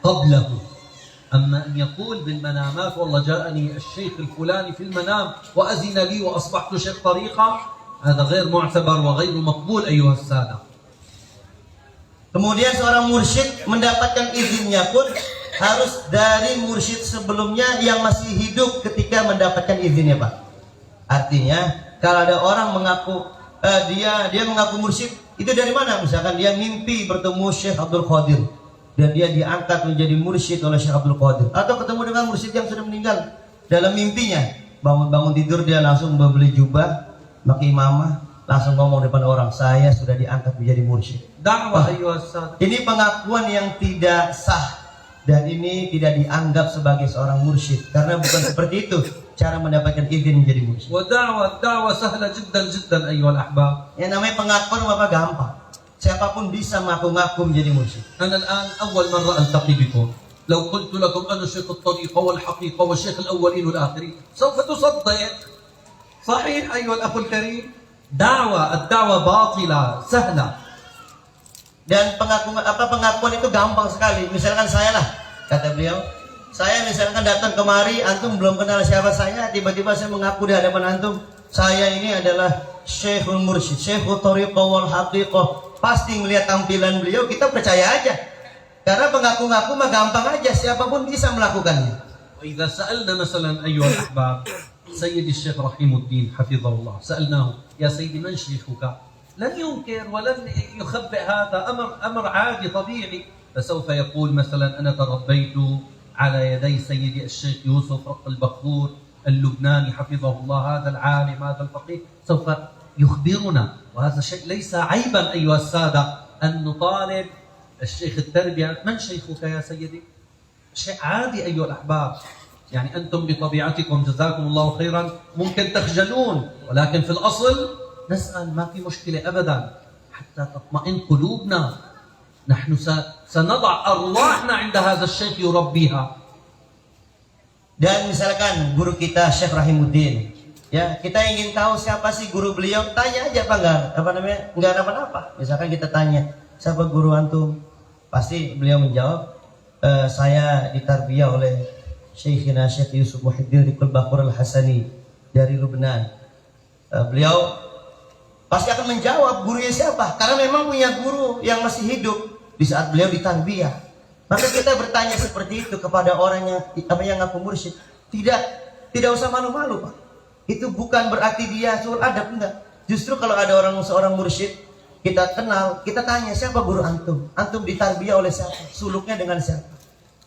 قبله. أما أن يقول بالمنامات والله جاءني الشيخ الفلاني في المنام وأذن لي وأصبحت شيخ طريقة، هذا غير معتبر وغير مقبول أيها السادة. Kemudian seorang mursyid mendapatkan izinnya pun harus dari mursyid sebelumnya yang masih hidup ketika mendapatkan izinnya, Pak. Artinya kalau ada orang mengaku dia mengaku mursyid, itu dari mana? Misalkan dia mimpi bertemu Syekh Abdul Qadir dan dia diangkat menjadi mursyid oleh Syekh Abdul Qadir, atau ketemu dengan mursyid yang sudah meninggal dalam mimpinya, bangun tidur dia langsung membeli jubah, pakai imamah, langsung ngomong depan orang, saya sudah diangkat menjadi mursyid. Ini pengakuan yang tidak sah dan ini tidak dianggap sebagai seorang mursyid, karena bukan seperti itu cara mendapatkan izin menjadi mursyid. والدعوة سهلة جدا جدا أيها الأحباب. Yang namanya pengakuan apa gampang. Siapapun bisa mengaku-ngaku menjadi mursyid. أنا الآن أول مرة ألتقي بكم. لو قلت لكم أنا شيخ الطريقة والحقيقة والشيخ الأولين والآخرين سوف تصدق. صحيح أيها الأخ الكريم، الدعوة باطلة سهلة. Dan pengakuan itu gampang sekali. Misalkan saya lah, kata beliau, saya misalkan datang kemari, antum belum kenal siapa saya, tiba-tiba saya mengaku di hadapan antum, saya ini adalah Syekhul Mursyid, Syekhul Thariqah wal Haqiqah. Pasti melihat tampilan beliau, kita percaya aja. Karena pengaku-ngaku mah gampang aja, siapapun bisa melakukannya. وإذا سألنا مثلا أيها الأحباب سيدي الشيخ رحيم الدين حفظه الله، سألناه يا سيدي من شيخك؟ لن ينكر ولن يخبئ، هذا أمر عادي طبيعي، فسوف يقول مثلا أنا تربيت على يدي سيدي الشيخ يوسف رق البخور اللبناني حفظه الله، هذا العالم هذا الفقيه، سوف يخبرنا. وهذا شيء ليس عيبا أيها السادة أن نطالب الشيخ التربية من شيخك يا سيدي، شيء عادي أيها الأحباب. يعني أنتم بطبيعتكم جزاكم الله خيرا ممكن تخجلون، ولكن في الأصل نسأل، ما في مشكلة أبدا، حتى تطمئن قلوبنا. نحن سنضع أرواحنا عند هذا الشيخ يربيها. Dan misalkan guru kita Syekh Rahimuddin, ya kita ingin tahu siapa sih guru beliau, tanya aja enggak apa-apa. Misalkan kita tanya, siapa guru antum? Pasti beliau menjawab, saya ditarbiyah oleh Syekhina Syekh Yusuf Muhyiddin Riqul Baqur Al-Hasani dari Lubnan. Beliau pasti akan menjawab gurunya siapa, karena memang punya guru yang masih hidup di saat beliau ditarbiyah. Maka kita bertanya seperti itu kepada orang yang ngaku mursyid. Tidak usah malu-malu, Pak. Itu bukan berarti dia suul adab, enggak. Justru kalau ada seorang mursyid kita kenal, kita tanya siapa guru antum? Antum ditarbiyah oleh siapa? Suluknya dengan siapa?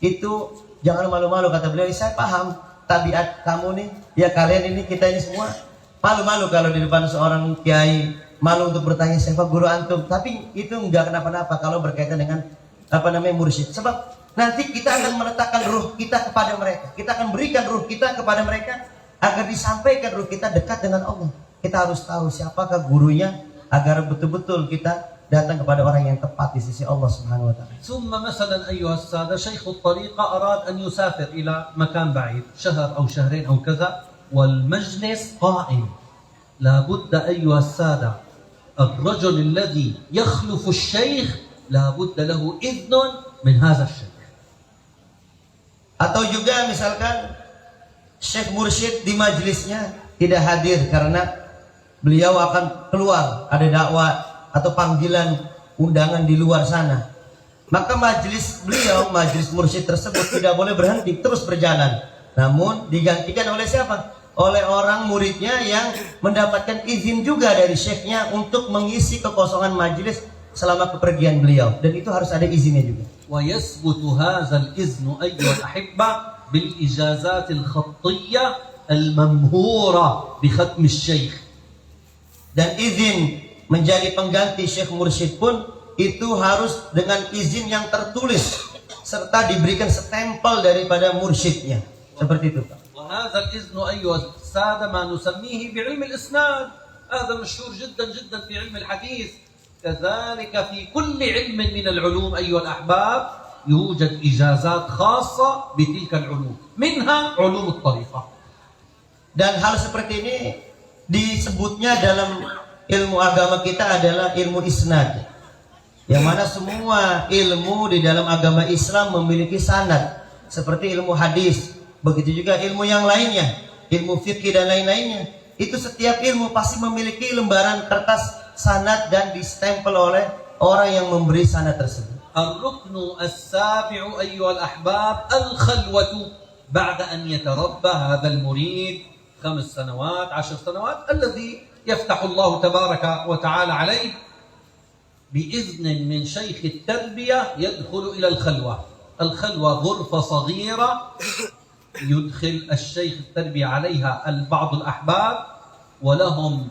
Itu jangan malu-malu, kata beliau. Saya paham tabiat kamu nih, ya kalian ini, kita ini semua malu-malu kalau di depan seorang kiai, malu untuk bertanya siapa guru antum. Tapi itu enggak kenapa-napa kalau berkaitan dengan mursyid. Sebab nanti kita akan meletakkan ruh kita kepada mereka. Kita akan berikan ruh kita kepada mereka agar disampaikan ruh kita dekat dengan Allah. Kita harus tahu siapakah gurunya agar betul-betul kita datang kepada orang yang tepat di sisi Allah Subhanahu wa taala. ثم مثلا أيها السادة شيخ الطريقة أراد أن يسافر إلى مكان بعيد شهر أو شهرين أو كذا، والمجلس قائم. لابد أيها السادة الرجل الذي يخلف الشيخ لابد له إذن من هذا الشيخ. Atau juga misalkan Syekh Mursyid di majelisnya tidak hadir karena beliau akan keluar, ada dakwah atau panggilan undangan di luar sana. Maka majelis beliau, majelis mursyid tersebut tidak boleh berhenti, terus berjalan. Namun digantikan oleh siapa? Oleh orang muridnya yang mendapatkan izin juga dari syekhnya untuk mengisi kekosongan majelis selama kepergian beliau. Dan itu harus ada izinnya juga. ويثبت هذا الإذن أيها الأحبة بالإجازات الخطية الممهورة بختم الشيخ. Dan izin menjadi pengganti Syekh Mursyid pun itu harus dengan izin yang tertulis serta diberikan stempel daripada mursyidnya. Seperti itu, Pak. وهذا الإذن أيها السادة ما نسميه بعلم الإسناد، هذا مشهور جدا جدا في علم الحديث. كذلك في كل علم من العلوم أيها الأحباب يوجد إجازات خاصة بتلك العلوم، منها علوم الطريقة. Dan hal seperti ini disebutnya dalam ilmu agama kita adalah ilmu isnad, yang mana semua ilmu di dalam agama Islam memiliki sanad, seperti ilmu hadis, begitu juga ilmu yang lainnya, ilmu fikih dan lain-lainnya. Itu setiap ilmu pasti memiliki lembaran kertas sanad dan distempel oleh orang yang memberi sanad tersebut. الركن السابع أيها الأحباب الخلوة بعد أن يتربى هذا المريد 5 سنوات 10 سنوات الذي يفتح الله تبارك وتعالى عليه بإذن من شيخ التربية يدخل إلى الخلوة. الخلوة غرفة صغيرة يدخل الشيخ التربية عليها بعض الأحباب ولهم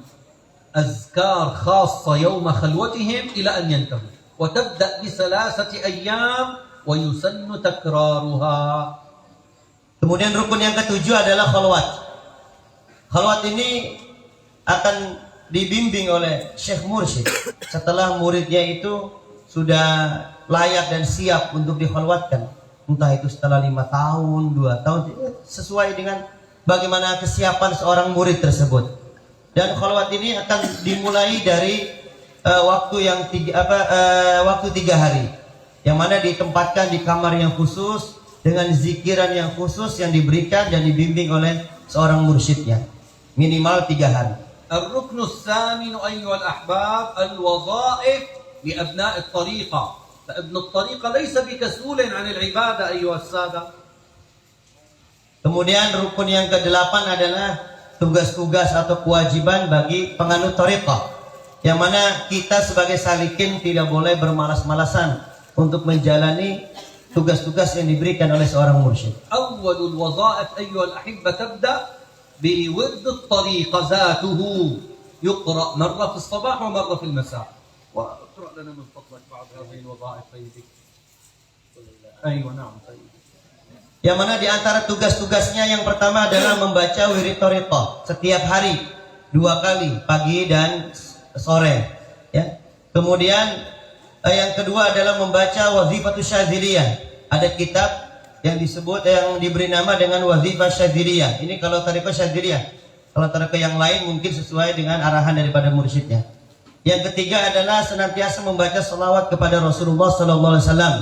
أذكار خاصة يوم خلوتهم إلى أن ينتهوا، وتبدأ ب3 أيام ويسن تكرارها. Kemudian rukun yang ketujuh adalah khalwat. Khalwat ini akan dibimbing oleh Syekh Mursyid setelah muridnya itu sudah layak dan siap untuk dikhalwatkan. entah itu setelah 5 tahun, 2 tahun, sesuai dengan bagaimana kesiapan seorang murid tersebut. Dan khalwat ini akan dimulai dari waktu 3 hari, yang mana ditempatkan di kamar yang khusus dengan zikiran yang khusus yang diberikan dan dibimbing oleh seorang mursyidnya, minimal 3 hari. الركن الثامن أيها الأحباب الوظائف لأبناء الطريقة. فابن الطريقة ليس بكسول عن العبادة أيها السادة. Kemudian rukun yang ke-8 adalah tugas-tugas atau kewajiban bagi penganut thariqah, yang mana kita sebagai salikin tidak boleh bermalas-malasan untuk menjalani tugas-tugas yang diberikan oleh seorang mursyid. أول الوظائف أيها الأحبة تبدأ بورد الطريقة ذاته، يقرأ مرة في الصباح ومرة في المساء. واقرأ لنا من فضلك بعض هذه الوظائف سيدي. أيوة نعم سيدي. Yang mana di antara tugas-tugasnya yang pertama adalah membaca wirid thariqah setiap hari 2 kali, pagi dan sore, ya. Kemudian yang kedua adalah membaca wazifatus syadziliyah. Ada kitab yang disebut, yang diberi nama dengan wazifah syadziliyah. Ini kalau thariqah syadziliyah. Kalau thariqah yang lain mungkin sesuai dengan arahan daripada mursyidnya. Yang ketiga adalah senantiasa membaca salawat kepada Rasulullah sallallahu alaihi wasallam.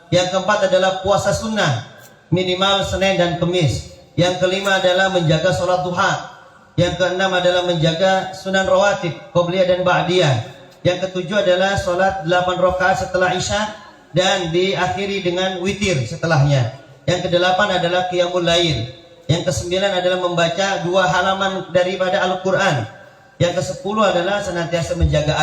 Yang keempat adalah puasa sunnah minimal Senin dan Kamis. Yang kelima adalah menjaga sholat duha. Yang keenam adalah menjaga sunan rawatib, qobliyah dan ba'diyah. Yang ketujuh adalah sholat 8 rakaat setelah isya dan diakhiri dengan witir setelahnya. Yang kedelapan adalah qiyamul lail. Yang kesembilan adalah membaca 2 halaman daripada Al-Quran. Yang ke-10 adalah senantiasa menjaga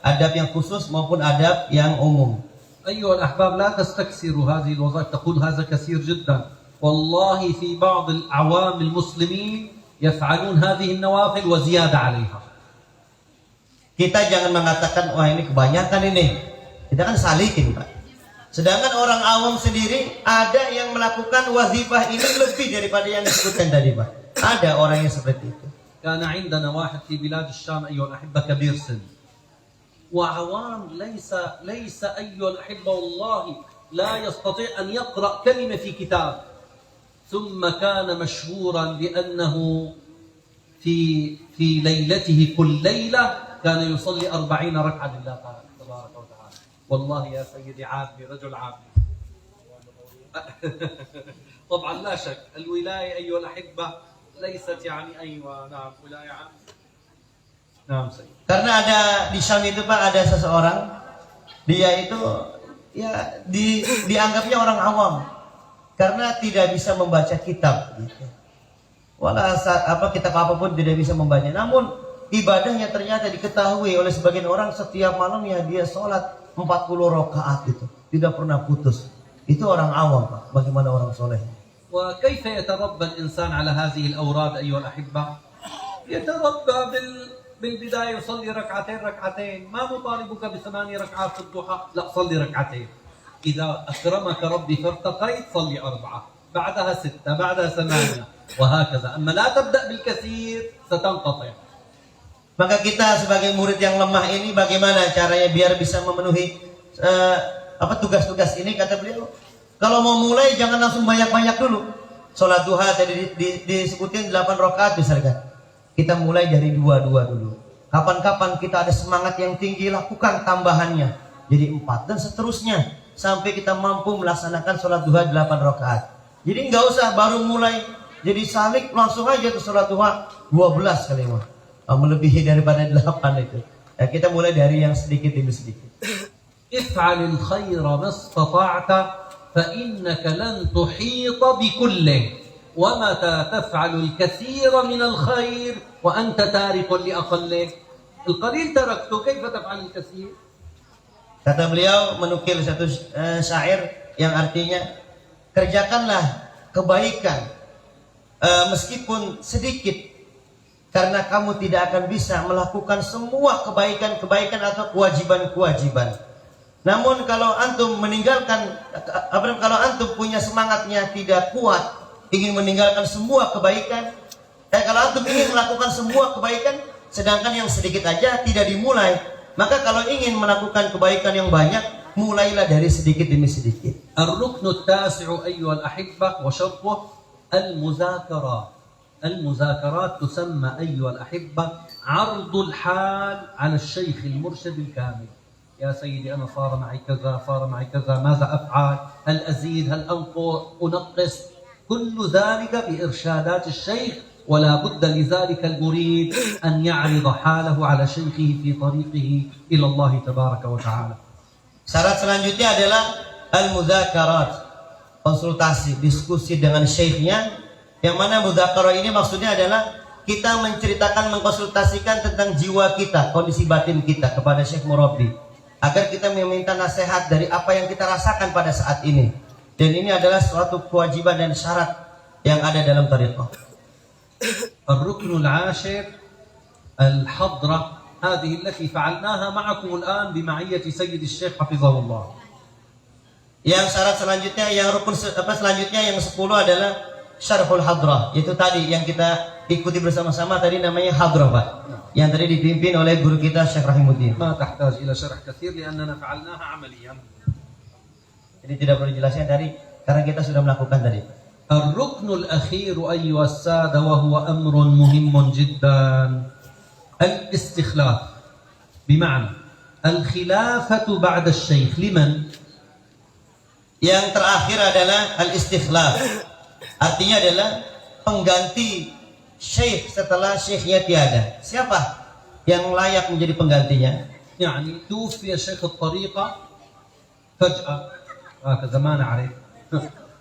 adab yang khusus maupun adab yang umum. أيها الأحباب لا تستكثروا هذه الوظائف. تقول هذا كثير جدا، والله في بعض الأعوام المسلمين يفعلون هذه النوافل وزيادة عليها. Kita jangan mengatakan wah ini kebanyakan ini. Kita kan salikin, Pak. Sedangkan orang awam sendiri ada yang melakukan wazifah ini lebih daripada yang disebutkan tadi, Pak. Ada orang yang seperti itu. كان عندنا واحد في بلاد الشام أيها الأحبة كبير سن وعوام، ليس أيها الأحبة والله لا يستطيع أن يقرأ كلمة في كتاب، ثم كان مشهورا بأنه في ليلته كل ليلة كان يصلي 40 ركعة لله تبارك وتعالى. والله يا سيدي عادني رجل عادني. طبعا لا شك الولاية أيها الأحبة ليست يعني أيوة نعم ولاية عامة. نعم سيدي. Karena ada di Syam itu, Pak, ada seseorang, dia itu ya dianggapnya orang awam karena tidak bisa membaca kitab gitu. Kitab apapun tidak bisa membaca. Namun ibadahnya ternyata diketahui oleh sebagian orang, setiap malamnya dia sholat 40 rakaat itu, tidak pernah putus. Itu orang awam, Pak. Bagaimana orang soleh? وكيف يتربى الإنسان على هذه الأوراد أيها الأحبة؟ يتربى بالبداية يصلي ركعتين. ما مطالبك ب8 ركعات في الضحى، لا صلي ركعتين. إذا أكرمك ربي فارتقيت صلي 4، بعدها 6، بعدها 8، وهكذا. أما لا تبدأ بالكثير ستنقطع. Maka kita sebagai murid yang lemah ini bagaimana caranya biar bisa memenuhi tugas-tugas ini? Kata beliau, kalau mau mulai jangan langsung banyak-banyak dulu. Sholat duha tadi disebutin 8 rakaat misalkan. Kita mulai dari 2 dulu. Kapan-kapan kita ada semangat yang tinggi, lakukan tambahannya jadi 4 dan seterusnya sampai kita mampu melaksanakan sholat duha 8 rakaat. Jadi nggak usah baru mulai jadi salik langsung aja ke sholat duha 12 kali mah. Melebihi daripada 8 itu. Ya, kita mulai dari yang sedikit demi sedikit. افعل الخير ما استطعت فإنك لن تحيط بكله ومتى تفعل الكثير من الخير وأنت تارك لأقله القليل تركته كيف تفعل الكثير. Kata beliau menukil satu syair yang artinya, kerjakanlah kebaikan meskipun sedikit, karena kamu tidak akan bisa melakukan semua kebaikan-kebaikan atau kewajiban-kewajiban. Namun kalau antum kalau antum punya semangatnya tidak kuat, ingin meninggalkan semua kebaikan, kalau antum ingin melakukan semua kebaikan, sedangkan yang sedikit aja tidak dimulai, maka kalau ingin melakukan kebaikan yang banyak, mulailah dari sedikit demi sedikit. الركن التاسع أيها الأحبة وشرطه المذاكرات تسمى أيها الأحبة عرض الحال على الشيخ المرشد الكامل. يا سيدي أنا صار معي كذا ماذا أفعل؟ هل أزيد؟ هل أنقص؟ كل ذلك بإرشادات الشيخ، ولا بد لذلك المريد أن يعرض حاله على شيخه في طريقه إلى الله تبارك وتعالى. Syarat selanjutnya adalah al-mudzakarah, konsultasi, diskusi dengan syekhnya. Yang mana mudzakarah ini maksudnya adalah kita menceritakan, mengkonsultasikan tentang jiwa kita, kondisi batin kita kepada syekh murabbi, agar kita meminta nasihat dari apa yang kita rasakan pada saat ini. Dan ini adalah suatu kewajiban dan syarat yang ada dalam thariqah. الركن العاشر الحضرة، هذه التي فعلناها معكم الآن بمعية سيد الشيخ حفظه الله. Yang syarat selanjutnya, yang rukun selanjutnya yang 10 adalah syarhul hadrah, yaitu tadi yang kita ikuti bersama-sama tadi namanya hadrah, Pak. Yang tadi dipimpin oleh guru kita Syekh Rahimuddin. ما تحتاج إلى شرح كثير لأننا فعلناها عمليا. Jadi tidak perlu dijelaskan tadi karena kita sudah melakukan tadi. الركن الأخير أيها السادة وهو أمر مهم جدا، الاستخلاف، بمعنى الخلافة بعد الشيخ لمن؟ Yang terakhir adalah al-istikhlaf. Artinya adalah pengganti syekh setelah syekhnya tiada. Siapa yang layak menjadi penggantinya? يعني توفي شيخ الطريقة فجأة هكذا ما نعرف،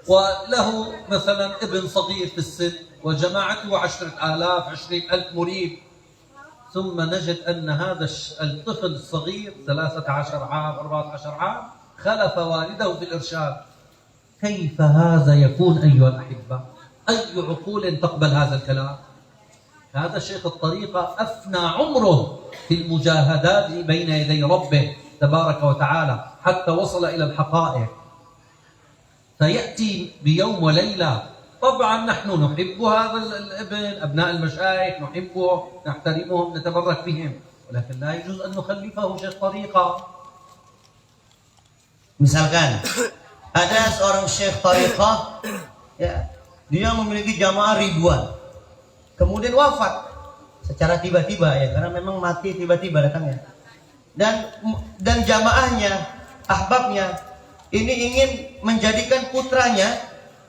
وله مثلا ابن صغير في السن وجماعته 10,000 20,000 مريد، ثم نجد أن هذا الطفل الصغير 13 عام 14 عام خلف والده في الإرشاد. كيف هذا يكون أيها الأحبة؟ أي عقول تقبل هذا الكلام؟ هذا شيخ الطريقة أفنى عمره في المجاهدات بين يدي ربه تبارك وتعالى حتى وصل إلى الحقائق، فيأتي بيوم وليلة. طبعا نحن نحب هذا الابن، أبناء المشايخ نحبه نحترمهم نتبرك بهم، ولكن لا يجوز أن نخلفه شيخ طريقة. Misalkan ada seorang syekh tariqah, ya, dia memiliki jamaah ribuan, kemudian wafat secara tiba-tiba, ya, karena memang mati tiba-tiba datangnya. Dan jamaahnya, ahbabnya ini ingin menjadikan putranya,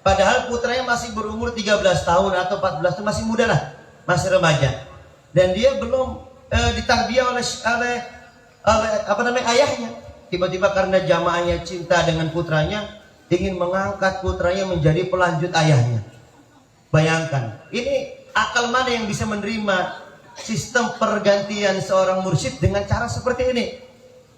padahal putranya masih berumur 13 tahun atau 14 tahun, masih muda lah, masih remaja, dan dia belum ditarbiyah oleh ayahnya. Tiba-tiba karena jamaahnya cinta dengan putranya, ingin mengangkat putranya menjadi pelanjut ayahnya. Bayangkan, ini akal mana yang bisa menerima sistem pergantian seorang mursyid dengan cara seperti ini?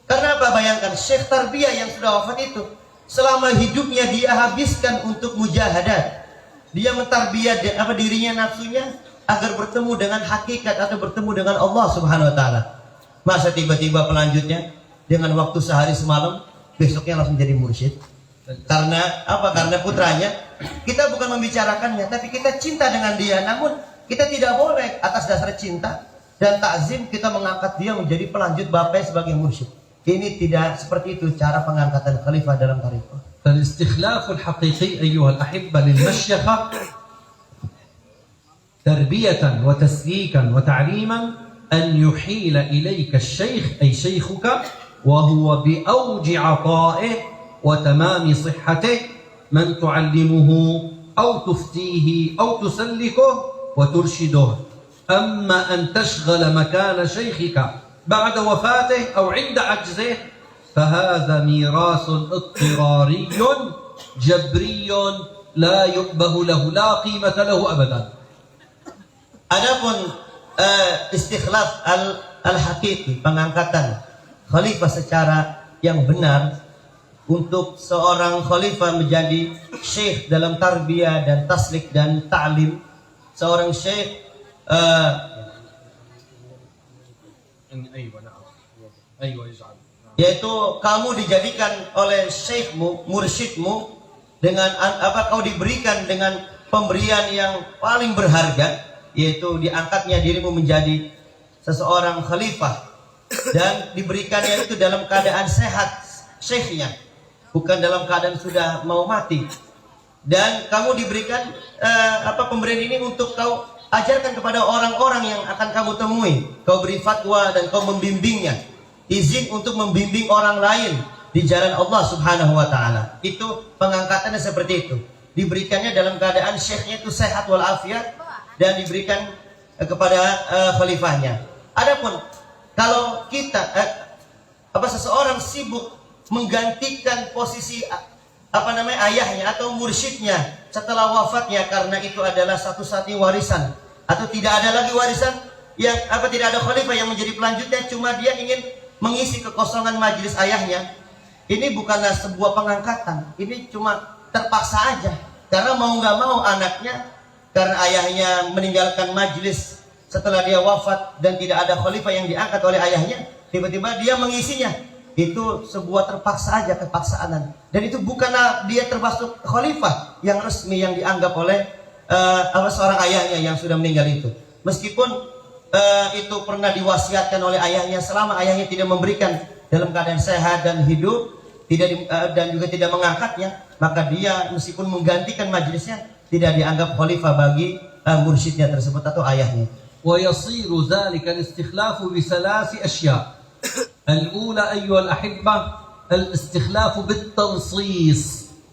Karena apa? Bayangkan, syekh tarbiyah yang sudah wafat itu selama hidupnya dia habiskan untuk mujahadat. Dia mentarbiyah dirinya, nafsunya, agar bertemu dengan hakikat atau bertemu dengan Allah Subhanahu wa taala. Masa tiba-tiba pelanjutnya dengan waktu sehari semalam besoknya langsung jadi mursyid? Karena apa? Karena putranya. Kita bukan membicarakannya, tapi kita cinta dengan dia. Namun kita tidak boleh atas dasar cinta dan takzim kita mengangkat dia menjadi pelanjut bapaknya sebagai mursyid. Ini tidak seperti itu cara pengangkatan khalifah dalam thariqah. فالاستخلاف الحقيقي أيها الأحبة للمشيخة تربية وتسليكا وتعليما أن يحيل إليك الشيخ أي شيخك وهو بأوج عطائه وتمام صحته من تعلمه أو تفتيه أو تسلكه وترشده. أما أن تشغل مكان شيخك بعد وفاته أو عند عجزه فهذا ميراث اضطراري جبري لا يؤبه له، لا قيمة له أبدا. Adapun istikhlaf al-haqiqi, pengangkatan khalifah secara yang benar, untuk seorang khalifah menjadi syekh dalam tarbiyah dan taslik dan ta'lim, seorang syekh yaitu kamu dijadikan oleh syekhmu, mursyidmu, dengan apa, kau diberikan dengan pemberian yang paling berharga, yaitu diangkatnya dirimu menjadi seseorang khalifah dan diberikannya itu dalam keadaan sehat syekhnya, bukan dalam keadaan sudah mau mati. Dan kamu diberikan pemberian ini untuk kau ajarkan kepada orang-orang yang akan kamu temui. Kau beri fatwa dan kau membimbingnya. Izin untuk membimbing orang lain di jalan Allah Subhanahu wa taala. Itu pengangkatannya seperti itu. Diberikannya dalam keadaan syekhnya itu sehat walafiat dan diberikan kepada khalifahnya. Adapun kalau kita seseorang sibuk menggantikan posisi ayahnya atau mursyidnya setelah wafatnya karena itu adalah satu-satunya warisan atau tidak ada lagi warisan yang tidak ada khalifah yang menjadi pelanjutnya, cuma dia ingin mengisi kekosongan majelis ayahnya. Ini bukanlah sebuah pengangkatan, ini cuma terpaksa aja karena mau nggak mau anaknya, karena ayahnya meninggalkan majelis setelah dia wafat dan tidak ada khalifah yang diangkat oleh ayahnya, tiba-tiba dia mengisinya. Itu sebuah terpaksa aja, kepaksaan. Dan itu bukanlah dia termasuk khalifah yang resmi yang dianggap oleh seorang ayahnya yang sudah meninggal itu. Meskipun itu pernah diwasiatkan oleh ayahnya, selama ayahnya tidak memberikan dalam keadaan sehat dan hidup, dan juga tidak mengangkatnya, maka dia meskipun menggantikan majelisnya tidak dianggap khalifah bagi mursyidnya tersebut atau ayahnya. ويصير ذلك الاستخلاف بثلاث أشياء. الأولى أيها الأحبة الاستخلاف بالتنصيص،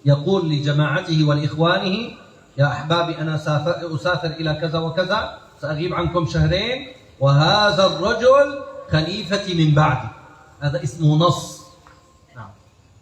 يقول لجماعته ولإخوانه يا أحبابي أنا أسافر إلى كذا وكذا، سأغيب عنكم شهرين، وهذا الرجل خليفتي من بعدي. هذا اسمه نص.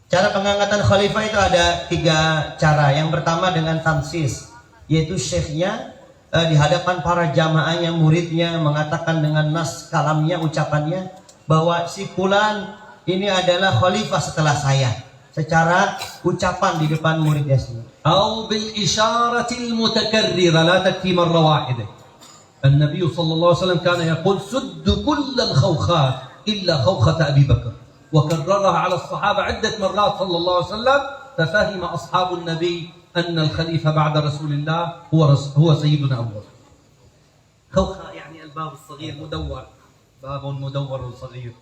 Cara pengangkatan khalifah itu ada 3 cara. Yang pertama dengan tansis, yaitu syekhnya di hadapan para jamaahnya, muridnya mengatakan dengan nas kalamnya, ucapannya bahwa si fulan ini adalah khalifah setelah saya, secara ucapan di depan muridnya sendiri. أو بالإشارة المتكررة لا تكفي مرة واحدة. النبي صلى الله عليه وسلم كان يقول سد كل الخوخات إلا خوخة أبي بكر، وكررها على الصحابة عدة مرات صلى الله عليه وسلم، ففهم أصحاب النبي أن الخليفة بعد رسول الله هو سيدنا أبو بكر. خوخة يعني الباب الصغير مدور، باب مدور صغير.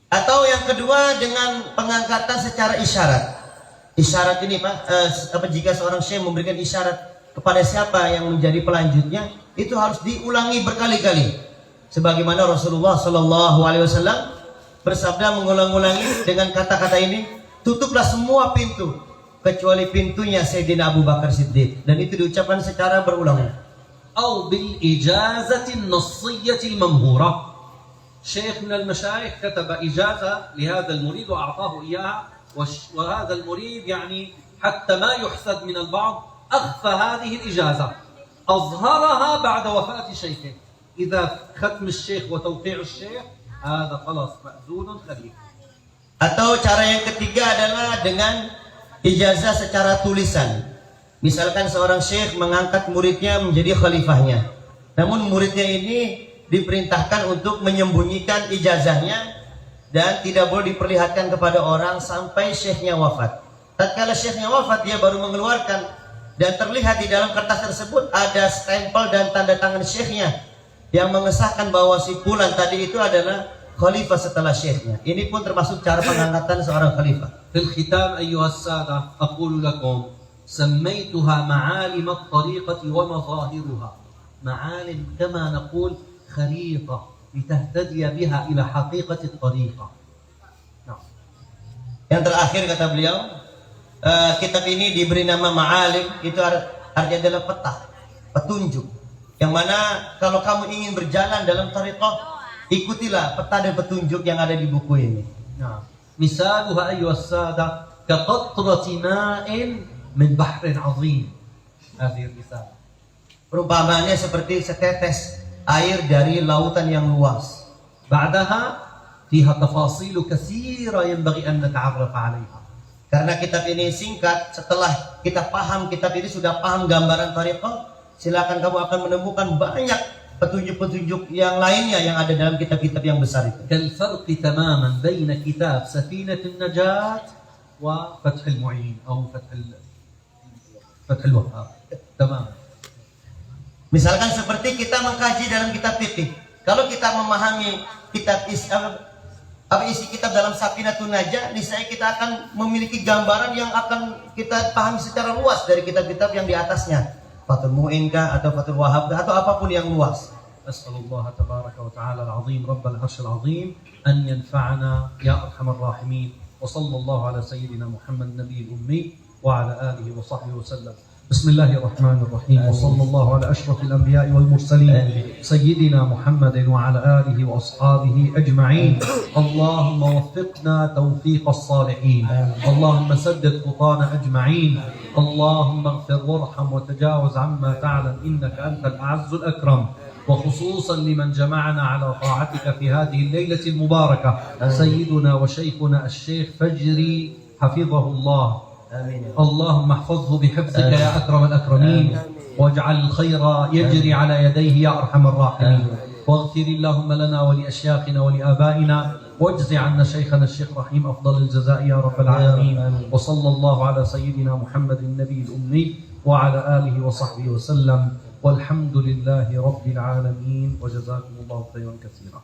Atau yang kedua dengan pengangkatan secara isyarat. Isyarat ini jika seorang syekh memberikan isyarat kepada siapa yang menjadi pelanjutnya, itu harus diulangi berkali-kali. Sebagaimana Rasulullah Shallallahu Alaihi Wasallam bersabda mengulang-ulangi dengan kata-kata ini, tutuplah semua pintu kecuali pintunya Sayyidina Abu Bakar Siddiq, dan itu diucapkan secara berulang-ulang. أو بالإجازة النصية الممهورة. شيخ من المشايخ كتب إجازة لهذا المريد وأعطاه إياها، وهذا المريد يعني حتى ما يحسد من البعض أخفى هذه الإجازة، أظهرها بعد وفاة شيخه. إذا ختم الشيخ وتوقيع الشيخ هذا خلاص مأذون خليفة. Atau cara yang ketiga adalah dengan ijazah secara tulisan. Misalkan seorang syekh mengangkat muridnya menjadi khalifahnya, namun muridnya ini diperintahkan untuk menyembunyikan ijazahnya dan tidak boleh diperlihatkan kepada orang sampai syekhnya wafat. Tatkala syekhnya wafat, dia baru mengeluarkan, dan terlihat di dalam kertas tersebut ada stempel dan tanda tangan syekhnya yang mengesahkan bahwa si fulan tadi itu adalah khalifah setelah syekhnya. Ini pun termasuk cara pengangkatan seorang khalifah. في الختام أيها السادة أقول لكم سميتها معالم الطريقة ومظاهرها. معالم كما نقول خريطة لتهتدي بها إلى حقيقة الطريقة. Yang terakhir kata beliau, kitab ini diberi nama Ma'alim, itu artinya adalah peta, petunjuk. Yang mana kalau kamu ingin berjalan dalam thariqah, ikutilah peta dan petunjuk yang ada di buku ini. مثالها أيها السادة كقطرة ماء من بحر عظيم. هذه الرسالة. Perumpamaannya seperti setetes air dari lautan yang luas. بعدها فيها تفاصيل كثيرة ينبغي أن نتعرف عليها. Karena kitab ini singkat, setelah kita paham kitab ini, sudah paham gambaran thariqah, silakan kamu akan menemukan banyak petunjuk-petunjuk yang lainnya yang ada dalam kitab-kitab yang besar itu. كالفرق تماما بين كتاب سفينة النجاة وفتح المعين أو فتح الوهاب تماما. Misalkan seperti kita mengkaji dalam kitab fikih. Kalau kita memahami kitab apa isi kitab dalam Safinatun Najah, niscaya kita akan memiliki gambaran yang akan kita pahami secara luas dari kitab-kitab yang di atasnya. Fathul Mu'in kah, atau Fathul Wahab kah, atau apapun yang luas. أسأل الله تبارك وتعالى العظيم رب العرش العظيم أن ينفعنا يا أرحم الراحمين وصلى الله على سيدنا محمد النبي الأمي وعلى آله وصحبه وسلم. بسم الله الرحمن الرحيم وصلى الله على أشرف الأنبياء والمرسلين سيدنا محمد وعلى آله وأصحابه أجمعين. اللهم وفقنا توفيق الصالحين، اللهم سدد خطانا أجمعين، اللهم اغفر وارحم وتجاوز عما تعلم إنك أنت الأعز الأكرم، وخصوصا لمن جمعنا على طاعتك في هذه الليلة المباركة سيدنا وشيخنا الشيخ فجري حفظه الله. اللهم احفظه بحفظك يا أكرم الأكرمين، واجعل الخير يجري على يديه يا أرحم الراحمين، واغفر اللهم لنا ولأشياخنا ولآبائنا، واجز عنا شيخنا الشيخ رحيم أفضل الجزاء يا رب العالمين. وصلى الله على سيدنا محمد النبي الأمي وعلى آله وصحبه وسلم، والحمد لله رب العالمين، وجزاكم الله خيرا كثيرا.